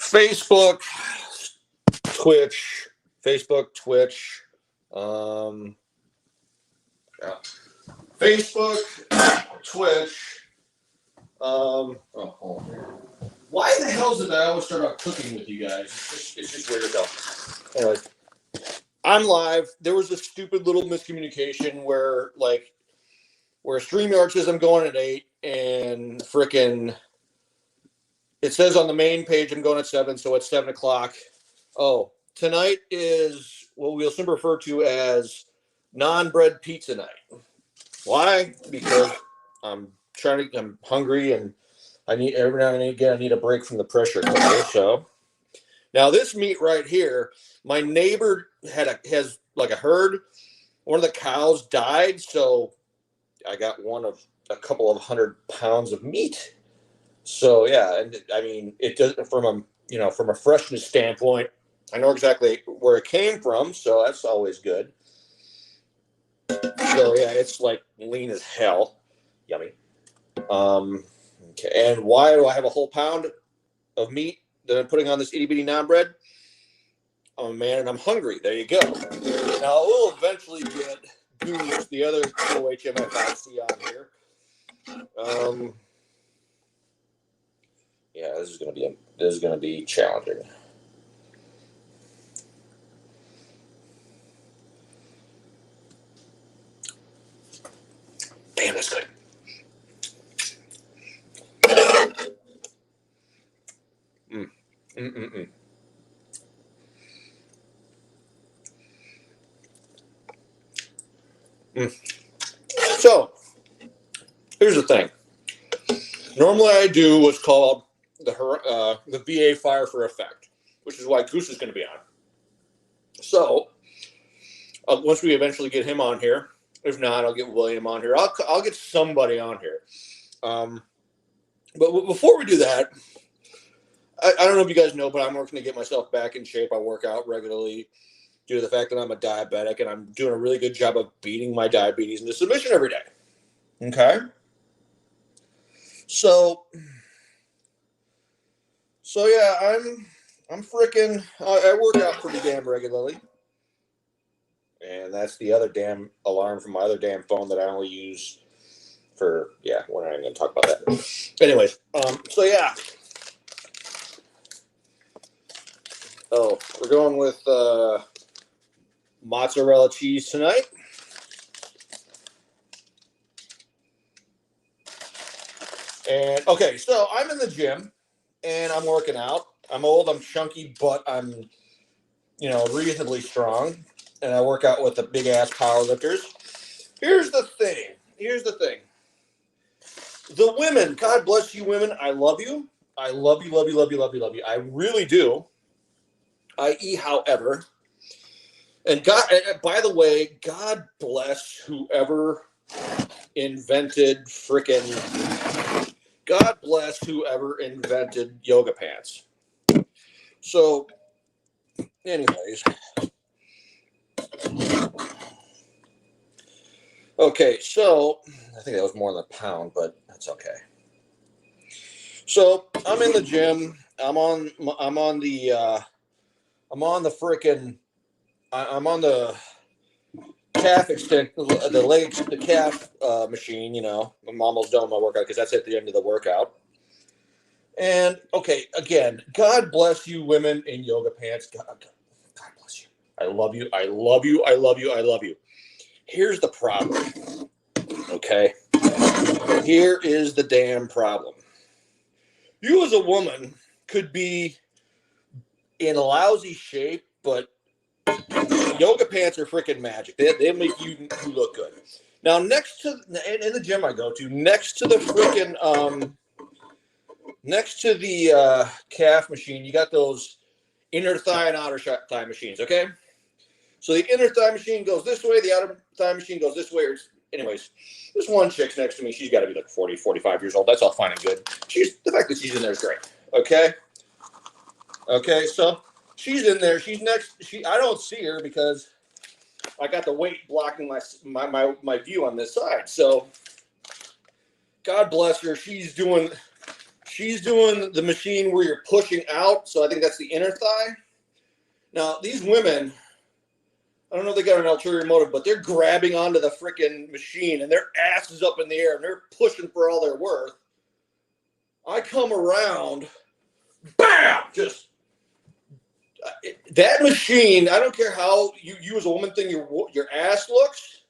Facebook, Twitch, Facebook, Twitch, um, yeah. Facebook, Twitch. Why the hell did I always start out cooking with you guys? It's just weird as hell. Anyway, I'm live. There was a stupid little miscommunication where StreamYard says I'm going at 8 and frickin' it says on the main page I'm going at 7, so it's 7 o'clock. Oh, tonight is what we'll simply refer to as non-bread pizza night. Why? Because I'm hungry and I need every now and again I need a break from the pressure cooker. So now this meat right here, my neighbor has like a herd. One of the cows died, so I got one of a couple of 100 pounds of meat. So yeah, and I mean it does from a freshness standpoint. I know exactly where it came from, so that's always good. So yeah, it's like lean as hell. Yummy. Okay, and why do I have a whole pound of meat that I'm putting on this itty bitty naan bread? I'm a man and I'm hungry. There you go. Now we'll eventually get Goose, the other cool HMFIC on here. Yeah, this is gonna be challenging. Damn, that's good. So, here's the thing. Normally, I do what's called the VA Fire for Effect, which is why Goose is going to be on. So, once we eventually get him on here, if not, I'll get William on here. I'll get somebody on here. But before we do that, I don't know if you guys know, but I'm working to get myself back in shape. I work out regularly due to the fact that I'm a diabetic, and I'm doing a really good job of beating my diabetes into submission every day. Okay? So yeah, I'm freaking. I work out pretty damn regularly, and that's the other damn alarm from my other damn phone that I only use for we're not even gonna talk about that. Anyways, so yeah. Oh, we're going with mozzarella cheese tonight. And okay, so I'm in the gym and I'm working out. I'm old, I'm chunky, but I'm reasonably strong. And I work out with the big ass power lifters. Here's the thing. The women, God bless you women. I love you. I love you, love you, love you, love you, love you. I really do. I.e., however. And God, by the way, God bless whoever invented God bless whoever invented yoga pants. So, anyways. Okay, so I think that was more than a pound, but that's okay. So I'm in the gym. I'm on the calf extent, the calf machine. I'm almost done with my workout because that's at the end of the workout. And okay, again, God bless you, women in yoga pants. God bless you. I love you. I love you. I love you. I love you. Here's the problem. Okay. Here is the damn problem. You as a woman could be in lousy shape, but yoga pants are freaking magic. They make you look good. Now, in the gym I go to, next to the calf machine, you got those inner thigh and outer thigh machines, okay? So the inner thigh machine goes this way, the outer thigh machine goes this way. Anyways, this one chick's next to me. She's got to be like 40, 45 years old. That's all fine and good. The fact that she's in there is great. Okay? Okay, so she's in there. She's next. I don't see her because I got the weight blocking my view on this side. So God bless her. She's she's doing the machine where you're pushing out. So I think that's the inner thigh. Now, these women, I don't know if they got an ulterior motive, but they're grabbing onto the freaking machine and their ass is up in the air and they're pushing for all they're worth. I come around, bam, just that machine. I don't care how you as a woman think your ass looks,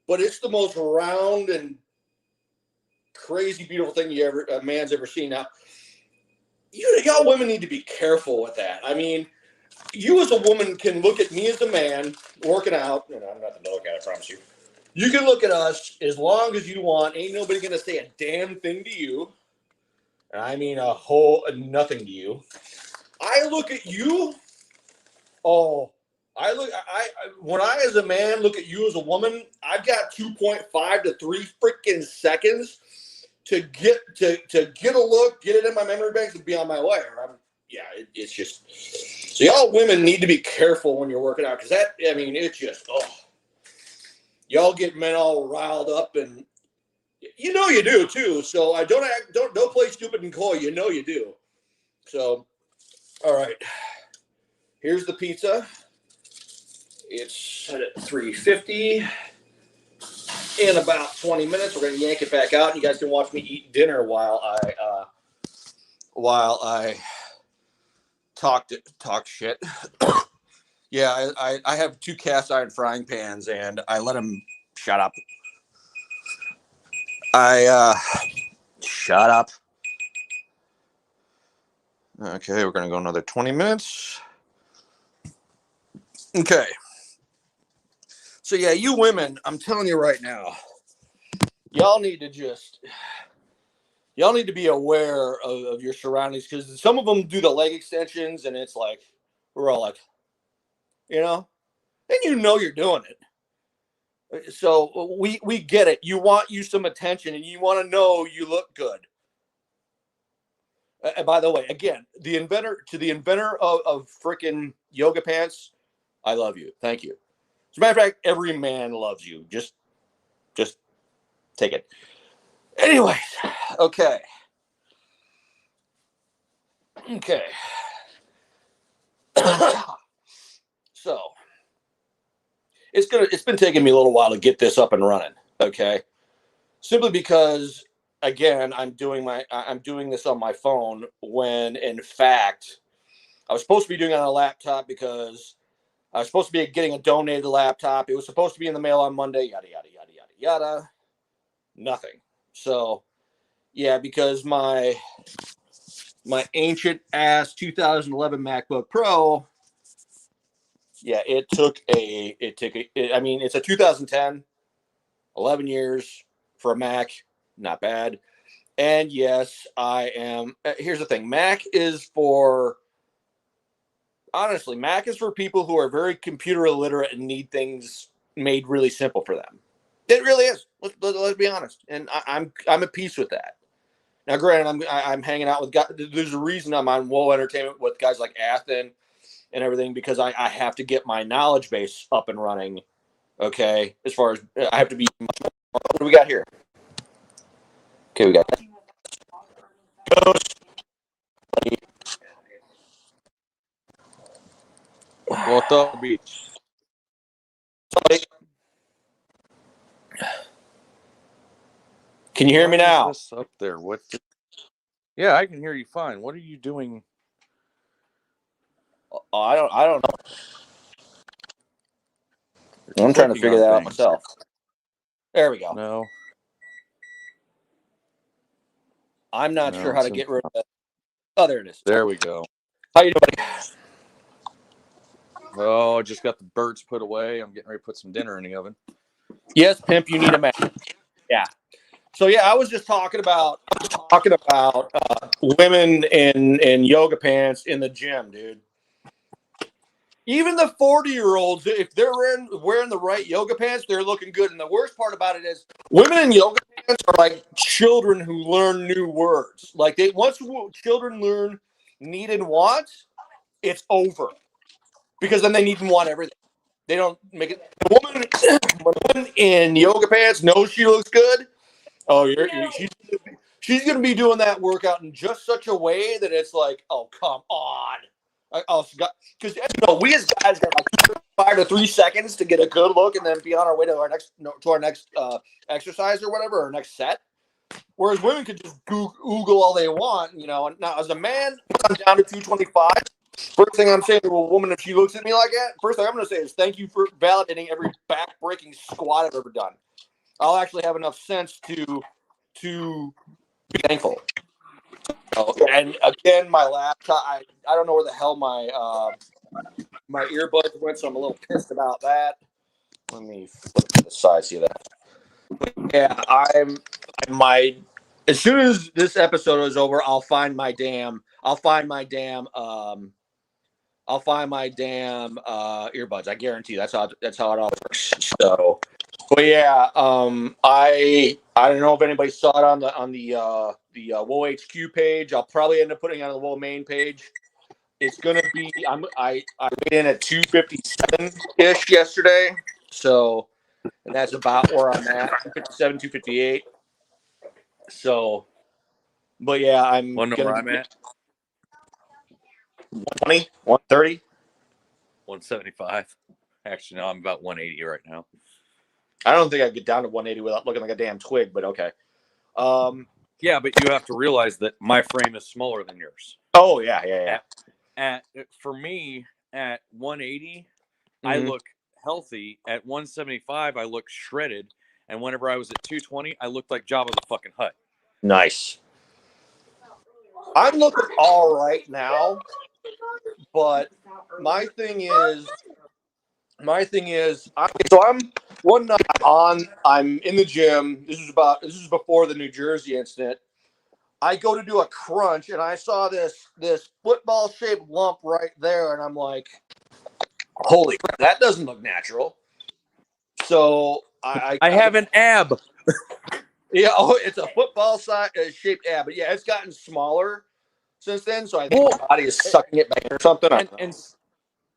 but it's the most round and crazy beautiful thing a man's ever seen. Now, y'all women need to be careful with that. I mean, you as a woman can look at me as a man working out. I'm not the look at it, I promise you. You can look at us as long as you want. Ain't nobody gonna say a damn thing to you. And I mean a whole nothing to you. I look at you. Oh, when I as a man look at you as a woman, I've got 2.5 to 3 freaking seconds to get a look, get it in my memory banks, and be on my way. It's just so y'all women need to be careful when you're working out because it's just y'all get men all riled up and you do too. So I don't play stupid and coy. You do. So all right, here's the pizza. It's set at 350. In about 20 minutes, we're gonna yank it back out. You guys can watch me eat dinner while I talk shit. Yeah, I have 2 cast iron frying pans, and I let them shut up. Shut up. Okay, we're gonna go another 20 minutes. Okay. So yeah, you women, I'm telling you right now, y'all need to be aware of your surroundings because some of them do the leg extensions, and it's like we're all like, and you're doing it. So we get it. You want some attention, and you want to know you look good. And by the way, again, the inventor of freaking yoga pants, I love you. Thank you. As a matter of fact, every man loves you. Just take it. Anyways, okay. So it's been taking me a little while to get this up and running. Okay, simply because again, I'm doing this on my phone when in fact I was supposed to be doing it on a laptop because I was supposed to be getting a donated laptop. It was supposed to be in the mail on Monday. Yada yada yada yada yada. Nothing. So yeah, because my ancient ass 2011 MacBook Pro. Yeah, it's a 2010, 11 years for a Mac, not bad. And yes, I am. Here's the thing: Mac is for people who are very computer illiterate and need things made really simple for them. It really is. Let's be honest, and I'm at peace with that. Now, granted, I'm hanging out with guys. There's a reason I'm on Woe Entertainment with guys like Athen and everything because I have to get my knowledge base up and running. Okay, as far as I have to be. What do we got here? Okay, we got Ghost. What's up, beach? Can you hear me now? What's up there? Yeah, I can hear you fine. What are you doing? Oh, I don't know. I'm trying to figure that out myself. There we go. No. I'm not sure how to get rid of that. Oh, there it is. There we go. How you doing? Oh, I just got the birds put away. I'm getting ready to put some dinner in the oven. Yes, pimp, you need a man. Yeah. So yeah, I was just talking about women in yoga pants in the gym, dude. Even the 40-year-olds, if they're wearing the right yoga pants, they're looking good. And the worst part about it is women in yoga pants are like children who learn new words. Like once children learn need and want, it's over. Because then they need and want everything. They don't make it. When a woman in yoga pants knows she looks good, she's going to be doing that workout in just such a way that it's like, oh, come on. Because we as guys got like 5 to 3 seconds to get a good look and then be on our way to our next exercise or whatever, or next set. Whereas women could just Google all they want, And now as a man, I'm down to 225. First thing I'm saying to a woman, if she looks at me like that, first thing I'm going to say is thank you for validating every back-breaking squat I've ever done. I'll actually have enough sense to be thankful. And again, my laptop, I don't know where the hell my earbuds went, so I'm a little pissed about that. Let me flip to the side, see that. But yeah, as soon as this episode is over, I'll find my damn earbuds. I guarantee that's how it all works. So, but yeah, I don't know if anybody saw it on the Woe HQ page. I'll probably end up putting it on the Woe main page. It's gonna be I weighed in at 257 ish yesterday, so and that's about where I'm at, 257, 258. So, but yeah, I'm Wanna know gonna where I'm at? 120, 130. 175. Actually, no, I'm about 180 right now. I don't think I get down to 180 without looking like a damn twig, but okay. Yeah, but you have to realize that my frame is smaller than yours. Oh yeah. For me, at 180, I look healthy. At 175, I look shredded. And whenever I was at 220, I looked like Jabba the fucking Hutt. Nice. I'm looking all right now, but my thing is, I'm one night I'm in the gym. This is before the New Jersey incident. I go to do a crunch and I saw this football shaped lump right there, and I'm like, holy crap, that doesn't look natural. So I have an ab. Yeah, it's a football shaped ab, but yeah, it's gotten smaller since then. So I think my body is sucking it back or something.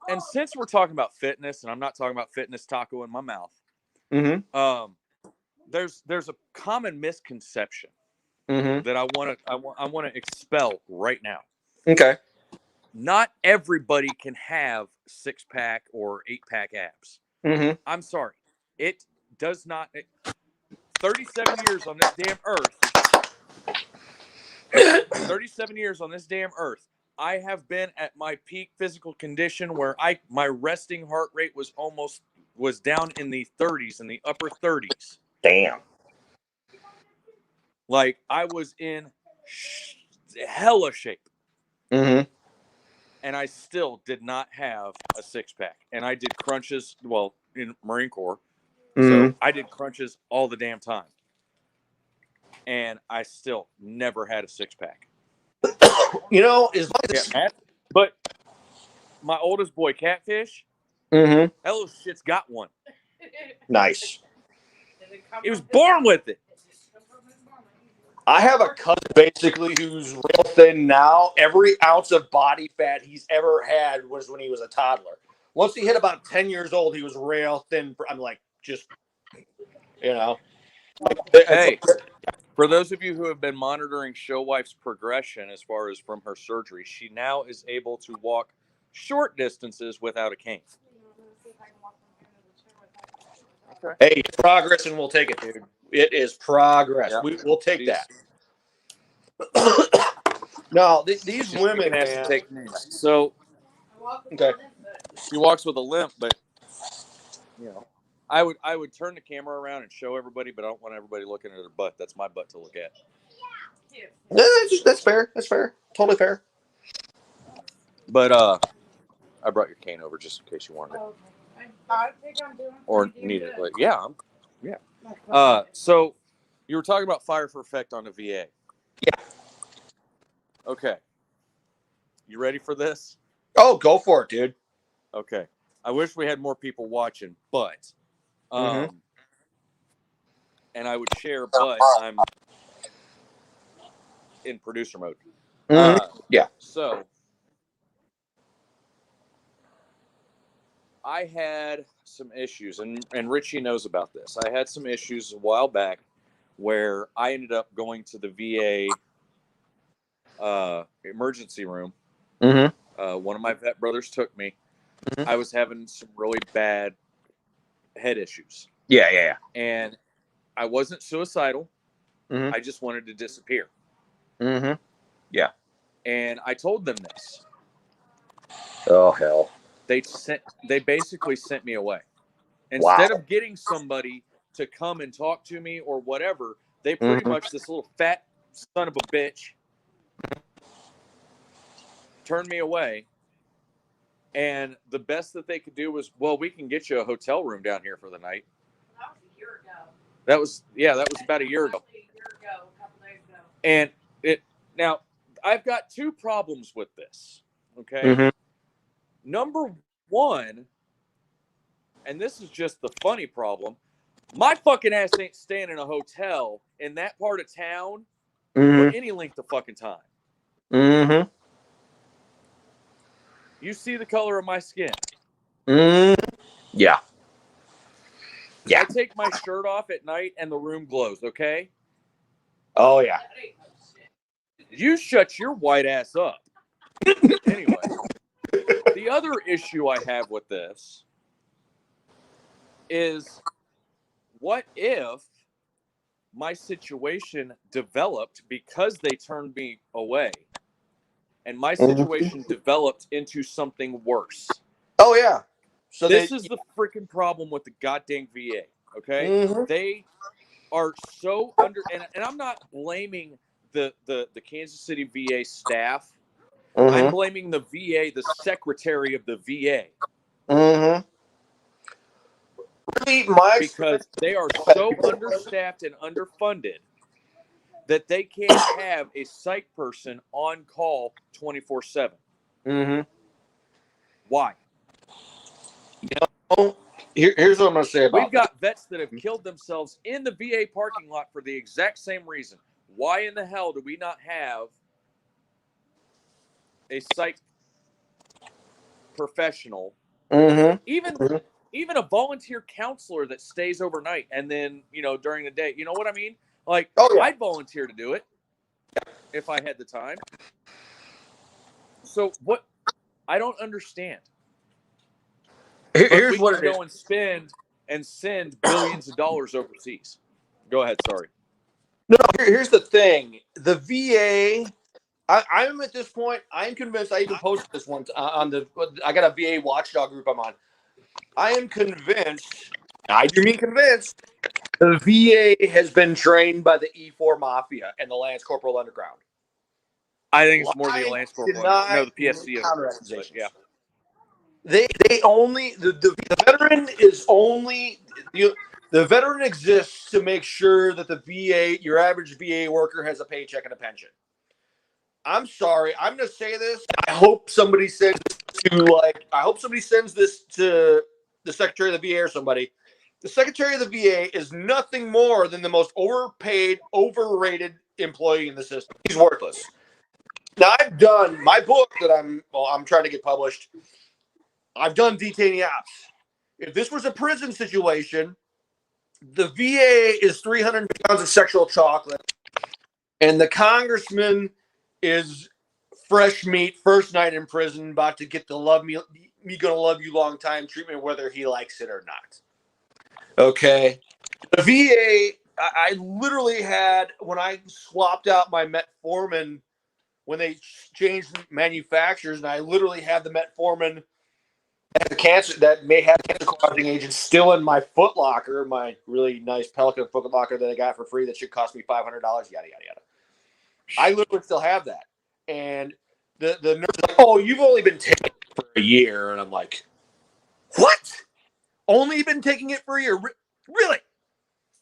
And since we're talking about fitness, and I'm not talking about fitness taco in my mouth, there's a common misconception that I want to expel right now. Okay. Not everybody can have 6-pack or 8-pack abs. I'm sorry, it does not. 37 years on this damn earth. 37 years on this damn earth. I have been at my peak physical condition where my resting heart rate was down in the 30s, in the upper 30s. Damn. Like I was in hella shape. And I still did not have a 6-pack. And I did crunches, in Marine Corps. So I did crunches all the damn time. And I still never had a 6-pack. But my oldest boy, Catfish, that little shit's got one. Nice. He was born with it. I have a cousin basically who's real thin now. Every ounce of body fat he's ever had was when he was a toddler. Once he hit about 10 years old, he was real thin. I'm like, just, Hey, for those of you who have been monitoring Showwife's progression as far as from her surgery, she now is able to walk short distances without a cane. Okay. Hey, it's progress, and we'll take it, dude. It is progress. Yep. We'll take that. No, these women, man. So, okay, she walks with a limp, but I would turn the camera around and show everybody, but I don't want everybody looking at her butt. That's my butt to look at. That's fair. That's fair. Totally fair. But I brought your cane over just in case you wanted it. I think I'm doing or needed it. Yeah. So you were talking about fire for effect on the VA. Yeah. Okay. You ready for this? Oh, go for it, dude. Okay. I wish we had more people watching, but and I would share, but I'm in producer mode. Yeah. So I had some issues, and Richie knows about this. I had some issues a while back where I ended up going to the VA emergency room. Mm-hmm. One of my vet brothers took me. Mm-hmm. I was having some really bad head issues. Yeah. And I wasn't suicidal. Mm-hmm. I just wanted to disappear. Mm-hmm. Yeah. And I told them this. Oh, hell. They basically sent me away. Wow. Instead of getting somebody to come and talk to me or whatever, they pretty much, this little fat son of a bitch turned me away. And the best that they could do was, well, we can get you a hotel room down here for the night. That was a year ago. That was about a year ago. A couple days ago. And now I've got two problems with this. Okay. Mm-hmm. Number one, and this is just the funny problem, my fucking ass ain't staying in a hotel in that part of town for any length of fucking time. Mm-hmm. You see the color of my skin. Yeah. I take my shirt off at night and the room glows, okay? Oh, yeah. You shut your white ass up. Anyway, the other issue I have with this is, what if my situation developed because they turned me away, and my situation developed into something worse? Oh, yeah. So this is the freaking problem with the goddamn VA, okay? They are so under, and I'm not blaming the Kansas City VA staff. I'm blaming the VA, the secretary of the VA. Really, because they are so understaffed and underfunded that they can't have a psych person on call 24/7. Why? Here's what I'm going to say about We've got vets that have killed themselves in the VA parking lot for the exact same reason. Why in the hell do we not have a psych professional, even a volunteer counselor that stays overnight and then, during the day, you know what I mean? Like, I'd volunteer to do it if I had the time. So what? I don't understand. Here's what we can go and spend and send billions of dollars overseas. Go ahead. Sorry. No, here's the thing. The VA, I'm at this point, I'm convinced. I even posted this once on I got a VA watchdog group I'm on. I am convinced, I do mean convinced, the VA has been trained by the E4 Mafia and the Lance Corporal Underground. I think it's more the Lance Corporal. No, the PSC. Yeah. They only, the veteran is only, the veteran exists to make sure that the VA, your average VA worker, has a paycheck and a pension. I'm sorry. I'm going to say this. I hope somebody sends this to the Secretary of the VA or somebody. The Secretary of the VA is nothing more than the most overpaid, overrated employee in the system. He's worthless. Now, I've done my book that I'm trying to get published. I've done detainee ops. If this was a prison situation, the VA is 300 pounds of sexual chocolate, and the congressman is fresh meat, first night in prison, about to get the me gonna love you long time treatment, whether he likes it or not. Okay. The VA, I literally had, when I swapped out my metformin, when they changed manufacturers, and I literally had the metformin the cancer that may have cancer-causing agents still in my Foot Locker, my really nice Pelican Foot Locker that I got for free that should cost me $500, yada, yada, yada. I literally still have that. And the nurse is like, oh, you've only been taking it for a year. And I'm like, what? Only been taking it for a year? Really?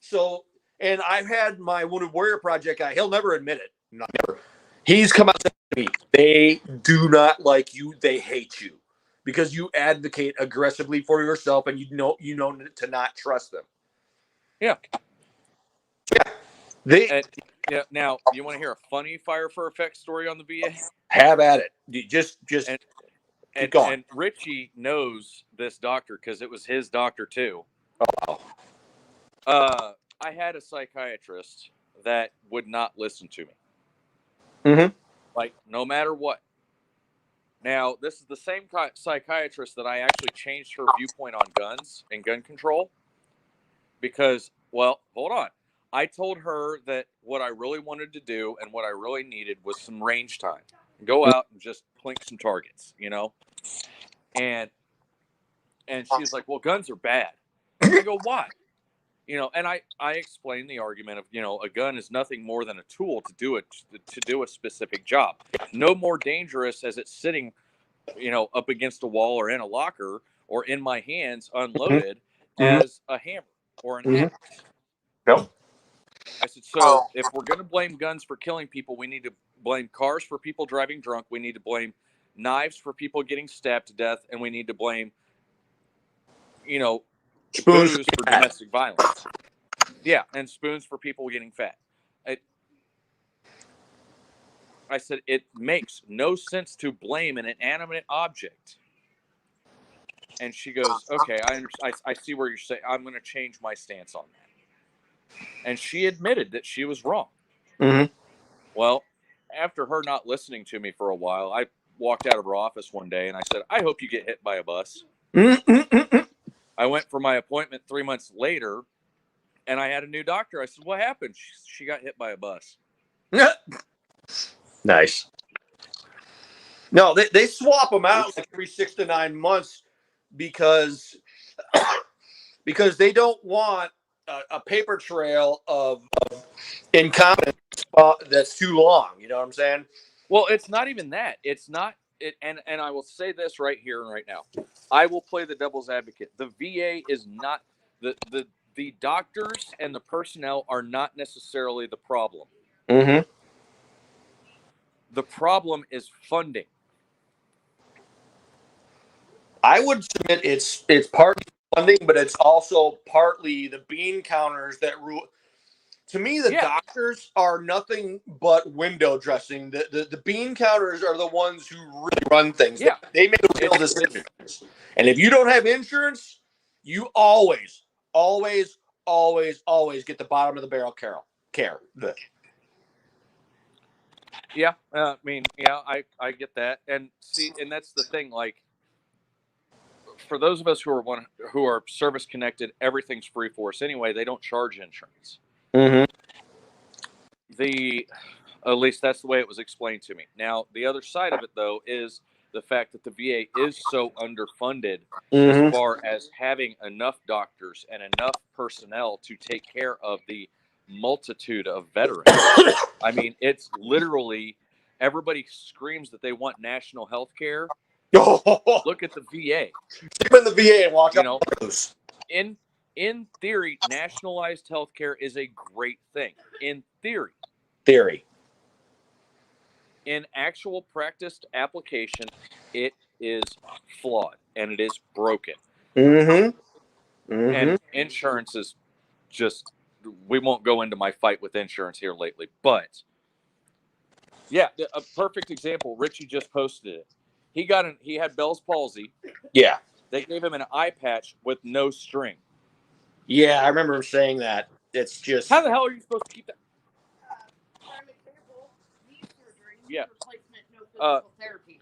So, and I've had my Wounded Warrior Project guy, he'll never admit it. Never. He's come out to me, they do not like you, they hate you. Because you advocate aggressively for yourself, and you know to not trust them. Yeah. Now, you want to hear a funny fire for effect story on the VA? Have at it. Just and Richie knows this doctor because it was his doctor too. Oh. I had a psychiatrist that would not listen to me. Mm-hmm. Like, no matter what. Now, this is the same psychiatrist that I actually changed her viewpoint on guns and gun control because, well, hold on. I told her that what I really wanted to do and what I really needed was some range time. Go out and just plink some targets, you know? And she's like, well, guns are bad. I go, why? You know, and I explained the argument of, you know, a gun is nothing more than a tool to do a specific job. No more dangerous as it's sitting, you know, up against a wall or in a locker or in my hands unloaded as a hammer or an axe. Nope. I said, so if we're going to blame guns for killing people, we need to blame cars for people driving drunk. We need to blame knives for people getting stabbed to death. And we need to blame, you know, Spoons booze for domestic violence. Yeah, and spoons for people getting fat. I said, it makes no sense to blame an inanimate object. And she goes, okay, I see where you're saying. I'm going to change my stance on that. And she admitted that she was wrong. Mm-hmm. Well, after her not listening to me for a while, I walked out of her office one day and I said, I hope you get hit by a bus. Mm-hmm. I went for my appointment 3 months later and I had a new doctor. I said, what happened? She got hit by a bus. Nice. No, they swap them out like every 6 to 9 months because they don't want a paper trail of incompetence that's too long. You know what I'm saying? Well, it's not even that. It's not it, and I will say this right here and right now. I will play the devil's advocate. The VA is not the doctors and the personnel are not necessarily the problem. Mm-hmm. The problem is funding. I would submit it's partly funding, but it's also partly the bean counters that rule. To me, the doctors are nothing but window dressing. The bean counters are the ones who really run things. Yeah. They make the real decisions. And if you don't have insurance, you always get the bottom of the barrel care. Yeah, I mean, yeah, I get that, and see, and that's the thing. Like, for those of us who are service connected, everything's free for us anyway. They don't charge insurance. Mm-hmm. At least that's the way it was explained to me. Now, the other side of it, though, is the fact that the VA is so underfunded as far as having enough doctors and enough personnel to take care of the multitude of veterans. I mean, it's literally everybody screams that they want national health care. Look at the VA. Stick them in the VA and walk out. In theory, nationalized health care is a great thing. In theory. In actual practiced application, it is flawed and it is broken. And insurance is just, we won't go into my fight with insurance here lately, but yeah, a perfect example. Richie just posted it. He had Bell's palsy. Yeah. They gave him an eye patch with no string. Yeah, I remember him saying that. It's just, how the hell are you supposed to keep that? Yeah. Therapy.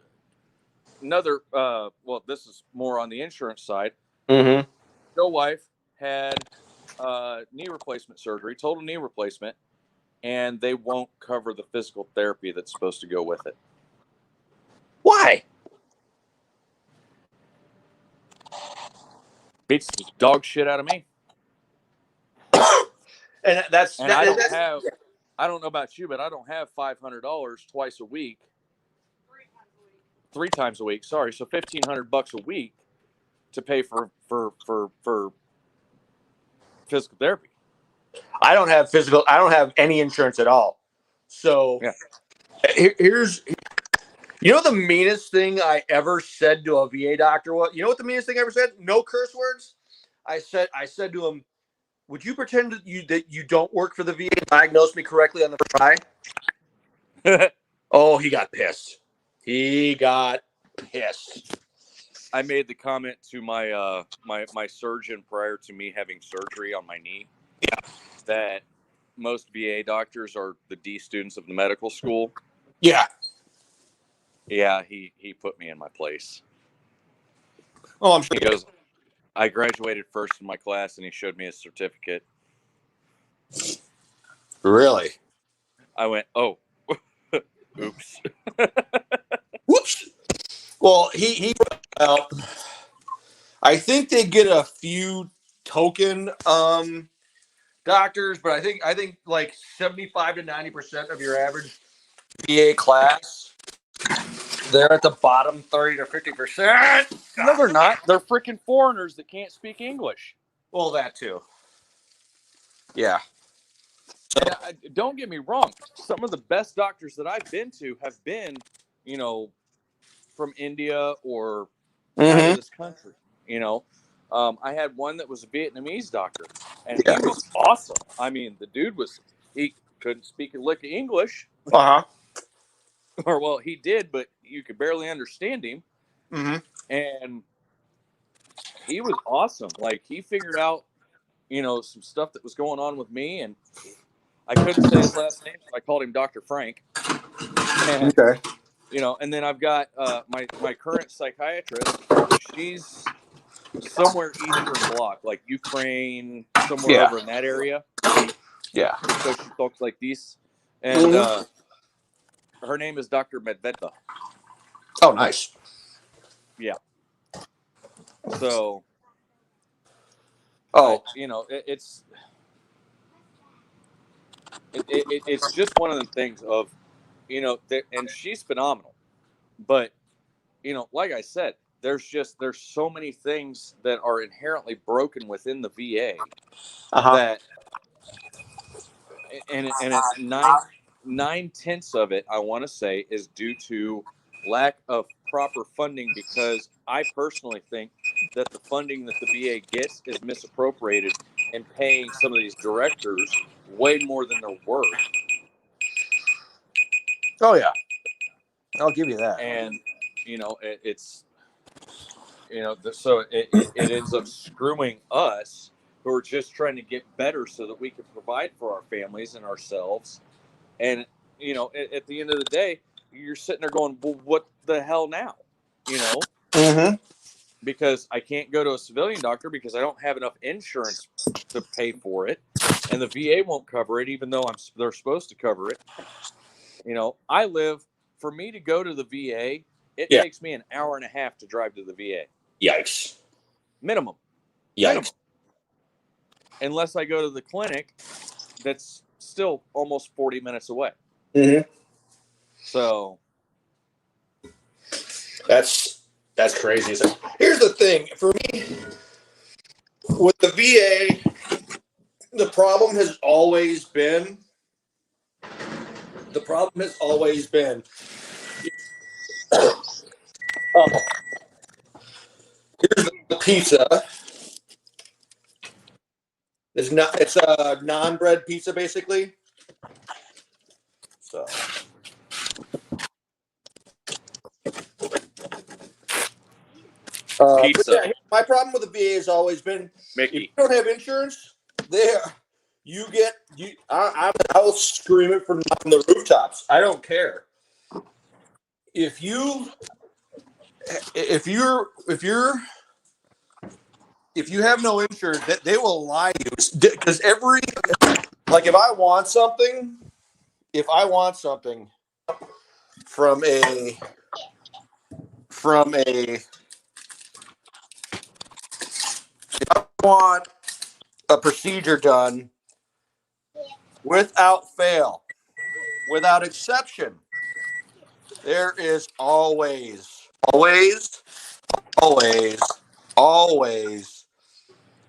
Another, well, this is more on the insurance side. Mm-hmm. Joe's wife had knee replacement surgery, total knee replacement, and they won't cover the physical therapy that's supposed to go with it. Why? Beats the dog shit out of me. And I don't know about you, but I don't have $500 twice a week. 3 times a week. Sorry, so $1,500 a week to pay for physical therapy. I don't have any insurance at all. So yeah. Here's, you know, the meanest thing I ever said to a VA doctor was, you know what the meanest thing I ever said? No curse words. I said to him, would you pretend that you don't work for the VA and diagnose me correctly on the try? Oh, he got pissed. I made the comment to my surgeon prior to me having surgery on my knee. Yeah. That most VA doctors are the D students of the medical school. Yeah. Yeah, he put me in my place. Oh, I'm sure. He goes, I graduated first in my class, and he showed me his certificate. Really? I went, oh, oops. Whoops. Well, he well, I think they get a few token doctors, but I think like 75 to 90% of your average VA class, they're at the bottom 30 to 50%. No, they're not. They're freaking foreigners that can't speak English. Well, that too. Yeah. And don't get me wrong. Some of the best doctors that I've been to have been, you know, from India or out of this country. You know, I had one that was a Vietnamese doctor, and he was awesome. I mean, the dude he couldn't speak a lick of English. Uh-huh. Or, well, he did, but you could barely understand him. Mm-hmm. And he was awesome. Like, he figured out, you know, some stuff that was going on with me, and I couldn't say his last name, so I called him Dr. Frank. And, Okay. you know, and then I've got my current psychiatrist. She's somewhere Eastern Bloc, like Ukraine, somewhere over in that area. Yeah. So she talks like this. And her name is Dr. Medvedeva. Oh, nice. Yeah. So, you know, it's just one of the things of, you know, and she's phenomenal. But, you know, like I said, there's so many things that are inherently broken within the VA that, and it's 9/10 of it, I want to say, is due to lack of proper funding, because I personally think that the funding that the VA gets is misappropriated and paying some of these directors way more than they're worth. Oh, yeah. I'll give you that. And, you know, it's, you know, so it ends up screwing us who are just trying to get better so that we can provide for our families and ourselves. And, you know, at the end of the day, you're sitting there going, well, what the hell now? You know, because I can't go to a civilian doctor because I don't have enough insurance to pay for it. And the VA won't cover it, even though they're supposed to cover it. You know, for me to go to the VA, it takes me an hour and a half to drive to the VA. Yikes. Minimum. Yikes. Minimum. Unless I go to the clinic, that's still almost 40 minutes away. So that's crazy. So here's the thing for me with the VA. The problem has always been. Here's the pizza. It's a non-bread pizza basically. So. pizza. Yeah, my problem with the VA has always been Mickey. if you don't have insurance, I'll scream it from the rooftops. I don't care. If you have no insurance, they will lie to you because if I want something from a if I want a procedure done without fail, without exception, there is always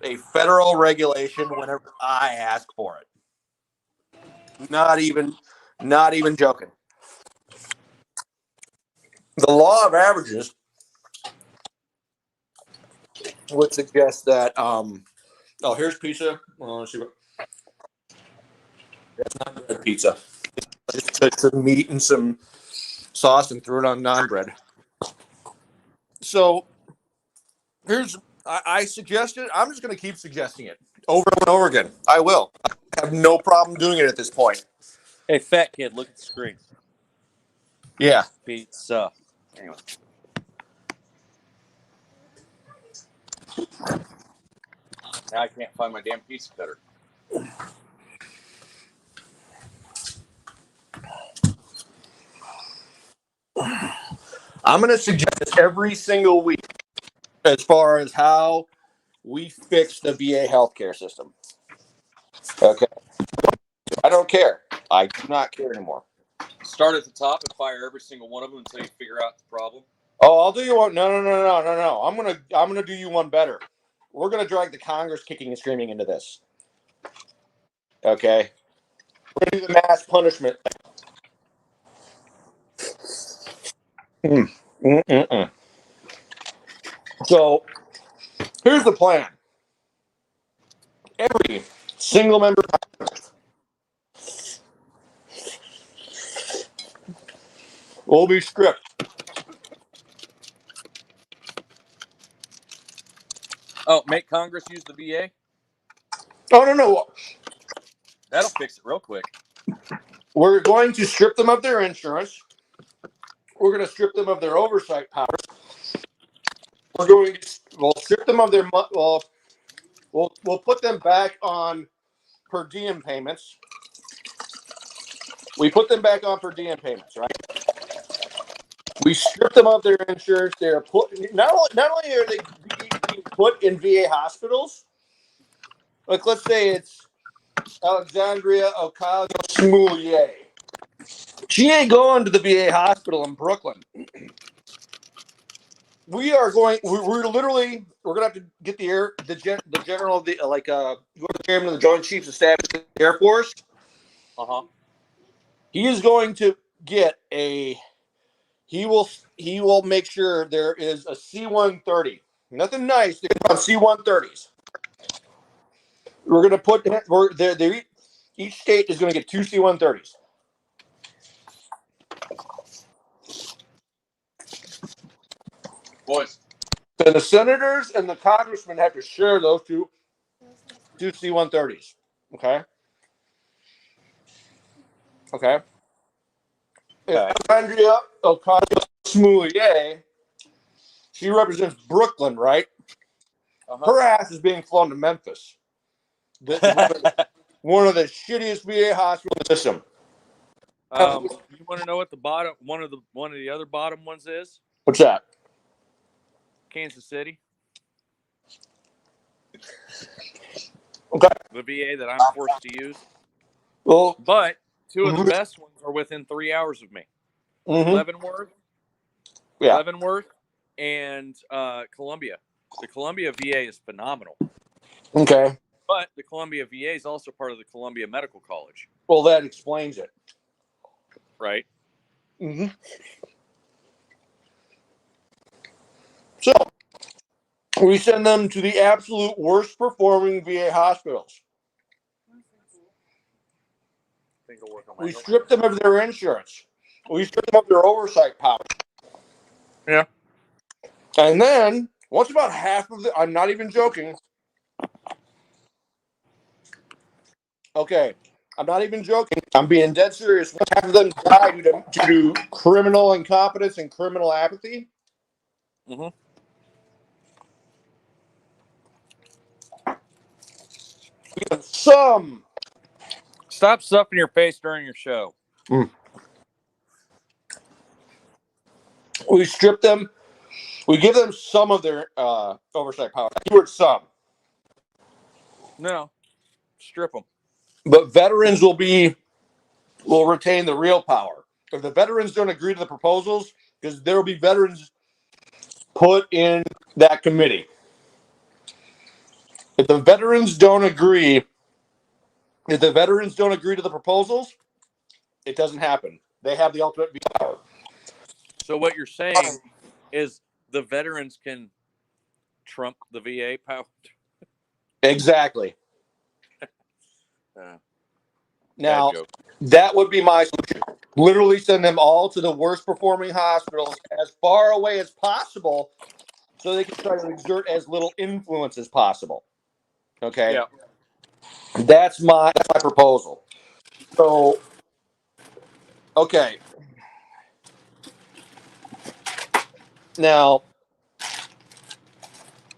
a federal regulation whenever I ask for it. Not even joking. The law of averages would suggest that here's pizza. Well, let's see what. That's not bread pizza. Just took some meat and some sauce and threw it on non-bread. So I suggested. I'm just going to keep suggesting it over and over again. I will. I have no problem doing it at this point. Hey, fat kid, look at the screen. Yeah. Pizza. Anyway. Now I can't find my damn pizza cutter. I'm going to suggest this every single week as far as how we fix the VA healthcare system. Okay. I don't care. I do not care anymore. Start at the top and fire every single one of them until you figure out the problem. Oh, I'll do you one. No. I'm gonna do you one better. We're gonna drag the Congress kicking and screaming into this. Okay. We're gonna do the mass punishment. So here's the plan. Every single member will be stripped. Oh, make Congress use the VA? Oh no. That'll fix it real quick. We're going to strip them of their insurance. We're going to strip them of their oversight powers. We'll strip them of their we'll put them back on per diem payments. We put them back on per diem payments, right? We strip them of their insurance. They're put not only are they being put in VA hospitals, like let's say it's Alexandria Ocasio-Smollett. She ain't going to the VA hospital in Brooklyn. We're literally gonna have to get the general of the the chairman of the Joint Chiefs of Staff of the Air Force. He is going to get he will make sure there is a C-130. Nothing nice. They on C-130s. We're gonna put each state is gonna get 2 C-130s. Boys. So the senators and the congressmen have to share those two C-130s. Okay. Andrea Ocasio-Smollett, she represents Brooklyn, right? Her ass is being flown to Memphis. One of the shittiest VA hospitals in the system. You want to know what the bottom one of the other bottom ones is? What's that? Kansas City. Okay. The VA that I'm forced to use. Well, but two of the best ones are within 3 hours of me. Leavenworth. Yeah. Leavenworth and Columbia. The Columbia VA is phenomenal. Okay. But the Columbia VA is also part of the Columbia Medical College. Well, that explains it. Right? So, we send them to the absolute worst performing VA hospitals. We strip them of their insurance. We strip them of their oversight powers. Yeah. And then, once about half of I'm not even joking. Okay, I'm not even joking. I'm being dead serious. Once half of them die due to criminal incompetence and criminal apathy. Some. Stop stuffing your face during your show. We strip them. We give them some of their oversight power. Keyword some. No, strip them. But veterans will retain the real power. If the veterans don't agree to the proposals, because there will be veterans put in that committee. If the veterans don't agree to the proposals, it doesn't happen. They have the ultimate veto power. So what you're saying is the veterans can trump the VA power? Exactly. Now, joke. that would be my solution. Literally send them all to the worst performing hospitals as far away as possible so they can try to exert as little influence as possible. Okay? Yeah. That's my proposal. So, okay. Now,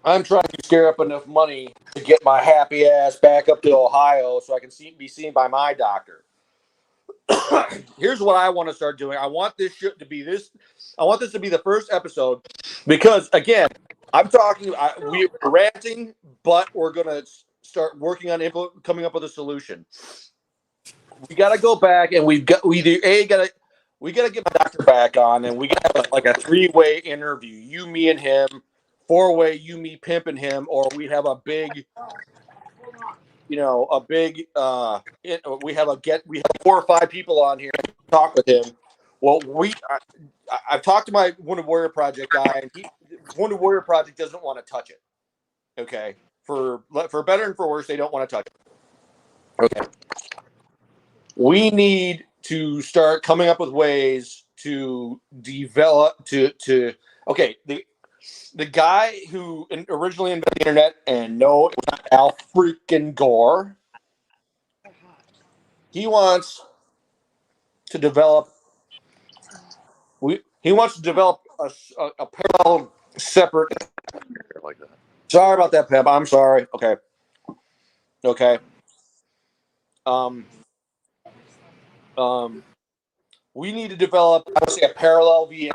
I'm trying to scare up enough money to get my happy ass back up to Ohio so I can be seen by my doctor. Here's what I want to start doing. I want this shit to be this. I want this to be the first episode because, again, I'm talking. We're ranting, but we're gonna start working on coming up with a solution. We got to go back, and we gotta get my doctor back on, and we got to have like a 3-way interview. You, me, and him. 4-way, you, me, pimping him, or we have a big. We have 4 or 5 people on here to talk with him. Well, I've talked to my Wounded Warrior Project guy, and Wounded Warrior Project doesn't want to touch it. Okay, for better and for worse, they don't want to touch it. Okay, we need to start coming up with ways to develop okay, the guy who originally invented the internet, and no, it was not Al freaking Gore. He wants to develop. He wants to develop a parallel, separate. Like that. Sorry about that, Pep. I'm sorry. Okay. We need to develop, I would say, a parallel VA,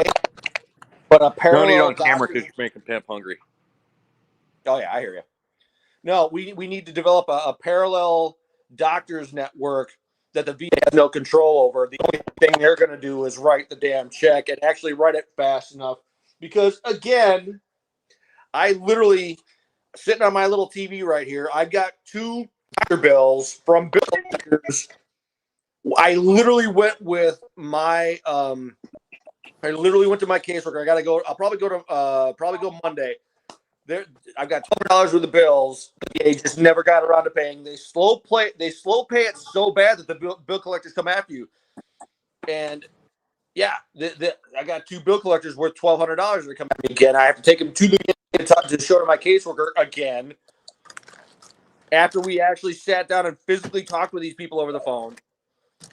but a parallel. Don't eat on camera because you're making Pimp hungry. Oh yeah, I hear you. No, we need to develop a parallel doctors network that the VA has no control over. The only thing they're going to do is write the damn check and actually write it fast enough. Because again, I literally sitting on my little TV right here. I've got 2 doctor bills from bill doctors. I literally went with my I literally went to my caseworker. I got to go. I'll probably go Monday. I've got $12 worth of bills. They just never got around to paying. They slow pay it so bad that the bill collectors come after you. And yeah, I got 2 bill collectors worth $1,200 that are coming at me again. I have to take them to to show to my caseworker again. After we actually sat down and physically talked with these people over the phone.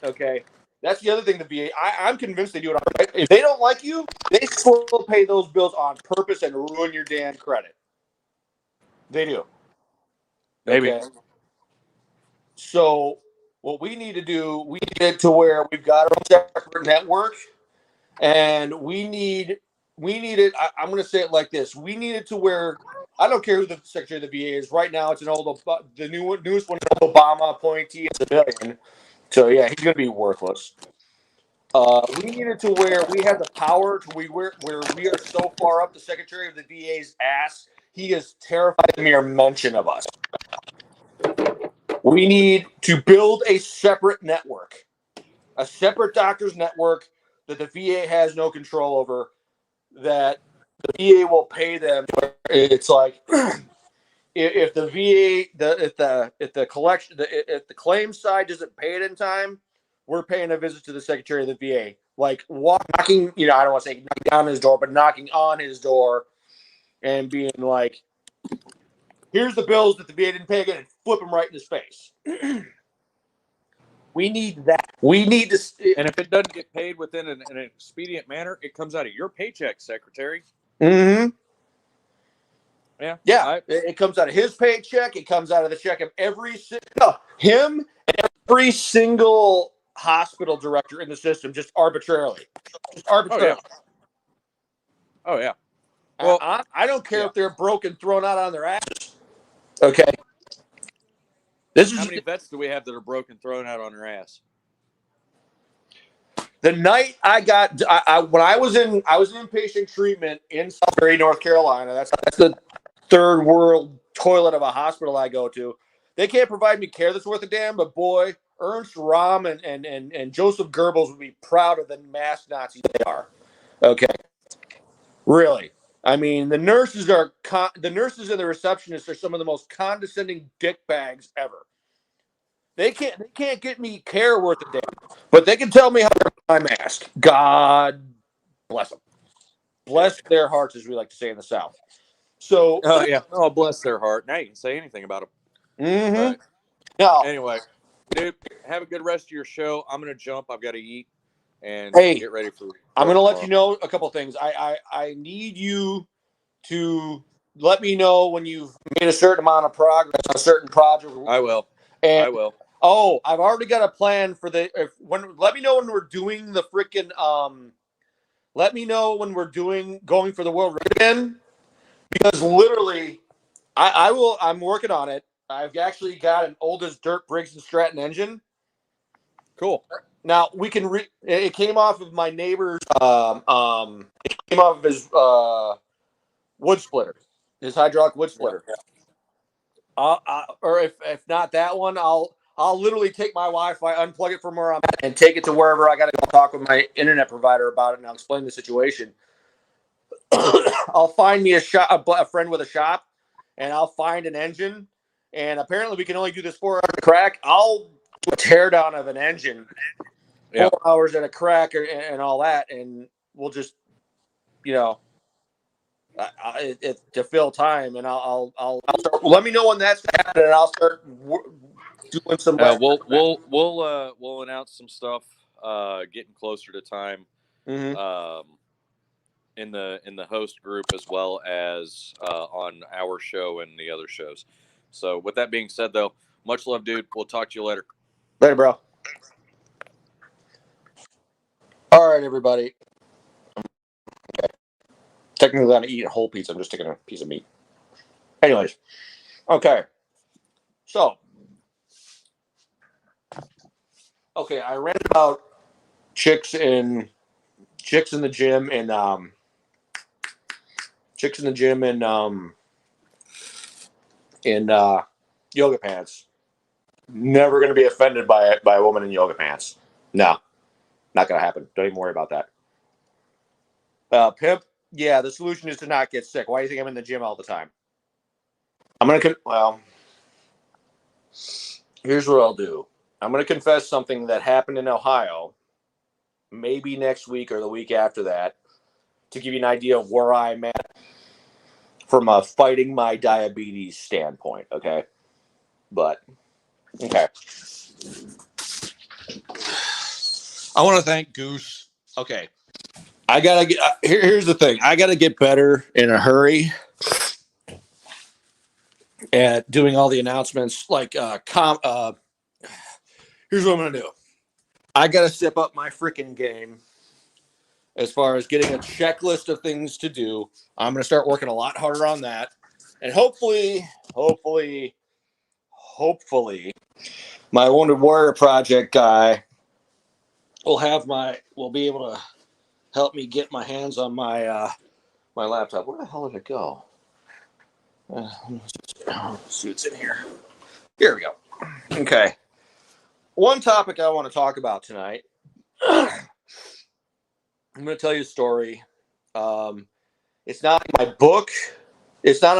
Okay. That's the other thing the VA, I'm convinced they do it. Right. If they don't like you, they slow pay those bills on purpose and ruin your damn credit. They do. Maybe. Okay. So what we need to do, we need it to where we've got our separate network, and we need it. I'm going to say it like this: we need it to where I don't care who the Secretary of the VA is. Right now, it's the newest one, Obama appointee, a civilian. So yeah, he's going to be worthless. We need it to where we have the power to where we are so far up the Secretary of the VA's ass, he is terrified of mere mention of us. We need to build a separate network, a separate doctors network that the VA has no control over, that the VA will pay them. It's like if the VA, if the claim side doesn't pay it in time, we're paying a visit to the Secretary of the VA, like knocking. I don't want to say knocking down his door, but knocking on his door and being like, "Here's the bills that the VA didn't pay again," and flip them right in his face. We need that. We need to. And if it doesn't get paid within an expedient manner, it comes out of your paycheck, Secretary. Mm-hmm. Yeah. It comes out of his paycheck. It comes out of the check of him and every single hospital director in the system, just arbitrarily. Oh yeah. Well, I don't care if they're broke and thrown out on their asses. Okay. How many vets do we have that are broken, thrown out on their ass? The night when I was in inpatient treatment in Salisbury, North Carolina. That's the third world toilet of a hospital I go to. They can't provide me care that's worth a damn, but boy, Ernst Röhm and Joseph Goebbels would be proud of the mass Nazis they are. Okay. Really. I mean, the nurses and the receptionists are some of the most condescending dickbags ever. They can't get me care worth a damn, but they can tell me how to wear my mask. God bless them. Bless their hearts, as we like to say in the South. So, yeah. Oh, bless their heart. Now you can say anything about them. Mm-hmm. Right. No. Anyway, dude, have a good rest of your show. I'm gonna jump. I've got to eat and Hey, get ready for. I'm going to let tomorrow. you know a couple things. I need you to let me know when you've made a certain amount of progress on a certain project. I will. And I will. oh, I've already got a plan for let me know when we're doing the freaking let me know when we're going for the world record again, because literally I'm working on it. I've actually got an old as dirt Briggs and Stratton engine. Cool. Now we can it came off of my neighbor's it came off of his wood splitter, his hydraulic wood splitter. Yeah. Or if not that one, I'll literally take my Wi-Fi, unplug it from where I'm at, and take it to wherever I got to go talk with my internet provider about it, and I'll explain the situation. I'll find me a friend with a shop, and I'll find an engine. And apparently, we can only do this 4 hours at a crack. I'll do a teardown of an engine, 4 hours at a crack, and all that, and we'll just, you know, to fill time, and I'll start. Let me know when that's happening, and I'll start doing some. We'll announce some stuff getting closer to time. Mm-hmm. In the host group as well as on our show and the other shows. So with that being said, though, much love, dude. We'll talk to you later. Later, bro. All right, everybody. Okay. Technically, I'm not eating a whole pizza. I'm just taking a piece of meat. Anyways, okay. So, okay, I ranted about chicks in the gym and chicks in the gym and in yoga pants. Never going to be offended by a woman in yoga pants. No, not going to happen. Don't even worry about that. Pimp, yeah, the solution is to not get sick. Why do you think I'm in the gym all the time? I'm going to, well, here's what I'll do. I'm going to confess something that happened in Ohio, maybe next week or the week after that, to give you an idea of where I'm at from a fighting my diabetes standpoint, okay? But, okay. I want to thank Goose. Okay. I got to get, here's the thing. I got to get better in a hurry at doing all the announcements. Like, here's what I'm going to do. I got to step up my freaking game as far as getting a checklist of things to do. I'm going to start working a lot harder on that. And hopefully, my Wounded Warrior Project guy will be able to help me get my hands on my my laptop. Where the hell did it go? See what's in here. Here we go. Okay. One topic I want to talk about tonight. I'm going to tell you a story. It's not in my book. It's not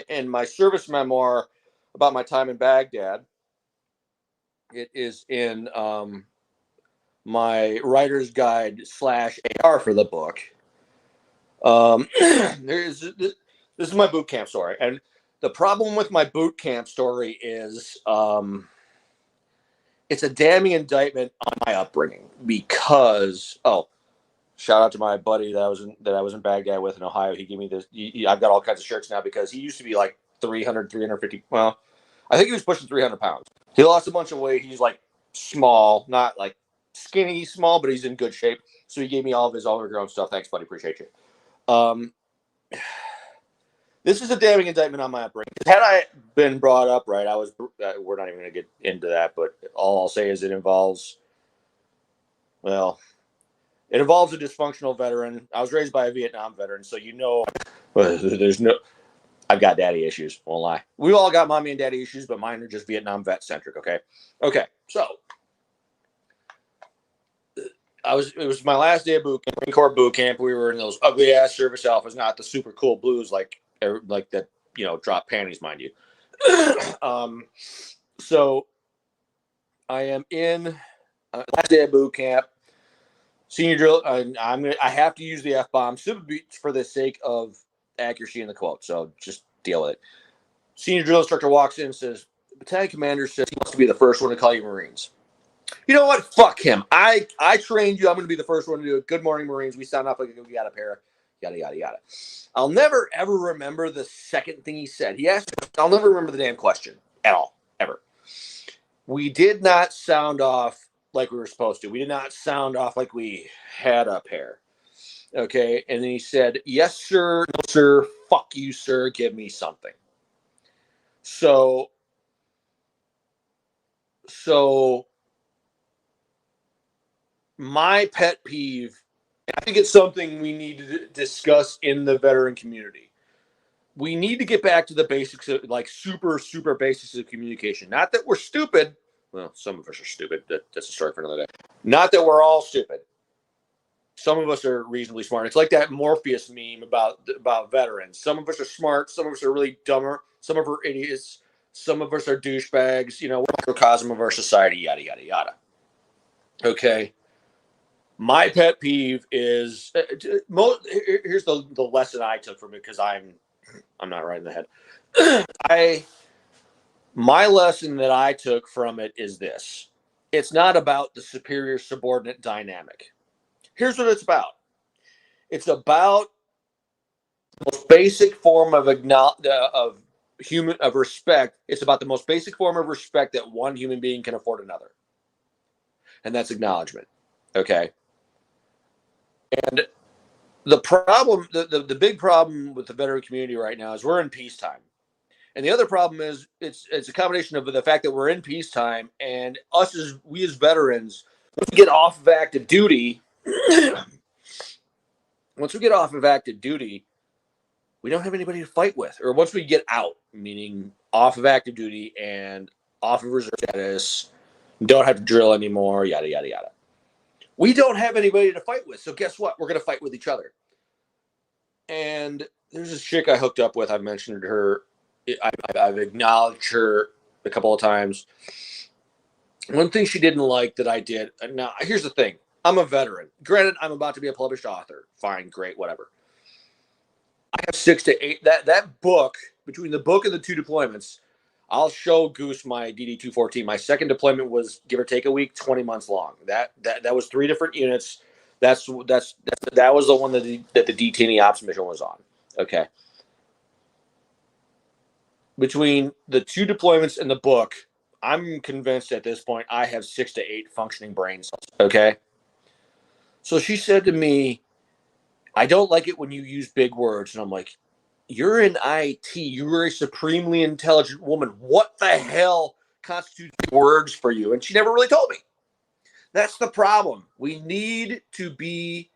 in my service memoir about my time in Baghdad. It is in my writer's guide / AR for the book. This is my boot camp story, and the problem with my boot camp story is it's a damning indictment on my upbringing because shout out to my buddy that I was in Baghdad with in Ohio. He gave me this. I've got all kinds of shirts now because he used to be like 350. Well, I think he was pushing 300 pounds. He lost a bunch of weight. He's like small, not like skinny small, but he's in good shape. So he gave me all of his overgrown stuff. Thanks, buddy. Appreciate you. This is a damning indictment on my upbringing. Had I been brought up right, we're not even going to get into that, but all I'll say is it involves a dysfunctional veteran. I was raised by a Vietnam veteran, so I've got daddy issues. Won't lie. We all got mommy and daddy issues, but mine are just Vietnam vet centric. Okay. So it was my last day of Marine Corps boot camp. We were in those ugly ass service alphas, not the super cool blues like that, drop panties, mind you. So I am in last day of boot camp. Senior drill. I have to use the F-bomb simply for the sake of accuracy in the quote. So just deal with it. Senior drill instructor walks in and says, battalion commander says he wants to be the first one to call you Marines. You know what? Fuck him. I trained you. I'm going to be the first one to do it. Good morning, Marines. We sound off like we got a pair. Yada, yada, yada. I'll never, ever remember the second thing he said. He asked, I'll never remember the damn question at all, ever. We did not sound off like we were supposed to. We did not sound off like we had a pair. Okay. And then he said, yes, sir. No, sir. Fuck you, sir. Give me something. So my pet peeve, I think it's something we need to discuss in the veteran community. We need to get back to the basics of like super, super basics of communication. Not that we're stupid. Well, some of us are stupid. That's a story for another day. Not that we're all stupid. Some of us are reasonably smart. It's like that Morpheus meme about veterans. Some of us are smart. Some of us are really dumber. Some of us are idiots. Some of us are douchebags. You know, we're a microcosm of our society, yada, yada, yada. Okay. My pet peeve is here's the lesson I took from it because I'm not right in the head. My lesson that I took from it is this: it's not about the superior subordinate dynamic. Here's what it's about. It's about the most basic form of respect. It's about the most basic form of respect that one human being can afford another, and that's acknowledgement. Okay. And the problem, the big problem with the veteran community right now is we're in peacetime. And the other problem is it's a combination of the fact that we're in peacetime and we as veterans, once we get off of active duty, we don't have anybody to fight with. Or once we get out, meaning off of active duty and off of reserve status, don't have to drill anymore, yada, yada, yada. We don't have anybody to fight with. So guess what? We're going to fight with each other. And there's this chick I hooked up with. I've mentioned her. I've acknowledged her a couple of times. One thing she didn't like that I did. Now, here's the thing. I'm a veteran. Granted, I'm about to be a published author. Fine, great, whatever. I have 6 to 8. That book, between the book and the 2 deployments, I'll show Goose my DD-214. My second deployment was, give or take a week, 20 months long. That was 3 different units. That was the one that the detainee ops mission was on. Okay. Between the 2 deployments and the book, I'm convinced at this point I have 6 to 8 functioning brain cells. Okay. So she said to me, I don't like it when you use big words. And I'm like, you're in IT. You're a supremely intelligent woman. What the hell constitutes words for you? And she never really told me. That's the problem. We need to be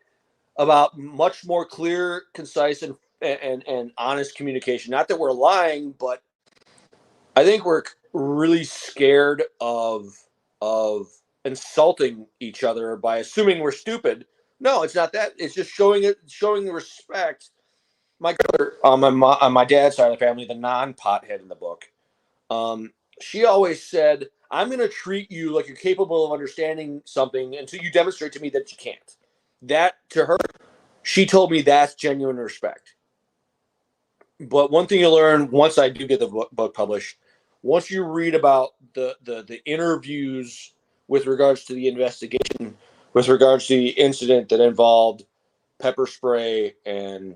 about much more clear, concise, and honest communication. Not that we're lying, but I think we're really scared of insulting each other by assuming we're stupid. No, it's not that. It's just showing respect. My brother on my dad's side of the family, the non-pothead in the book, she always said, "I'm going to treat you like you're capable of understanding something until you demonstrate to me that you can't." That, to her, she told me that's genuine respect. But one thing you learn once I do get the book published, once you read about the interviews with regards to the investigation, with regards to the incident that involved pepper spray and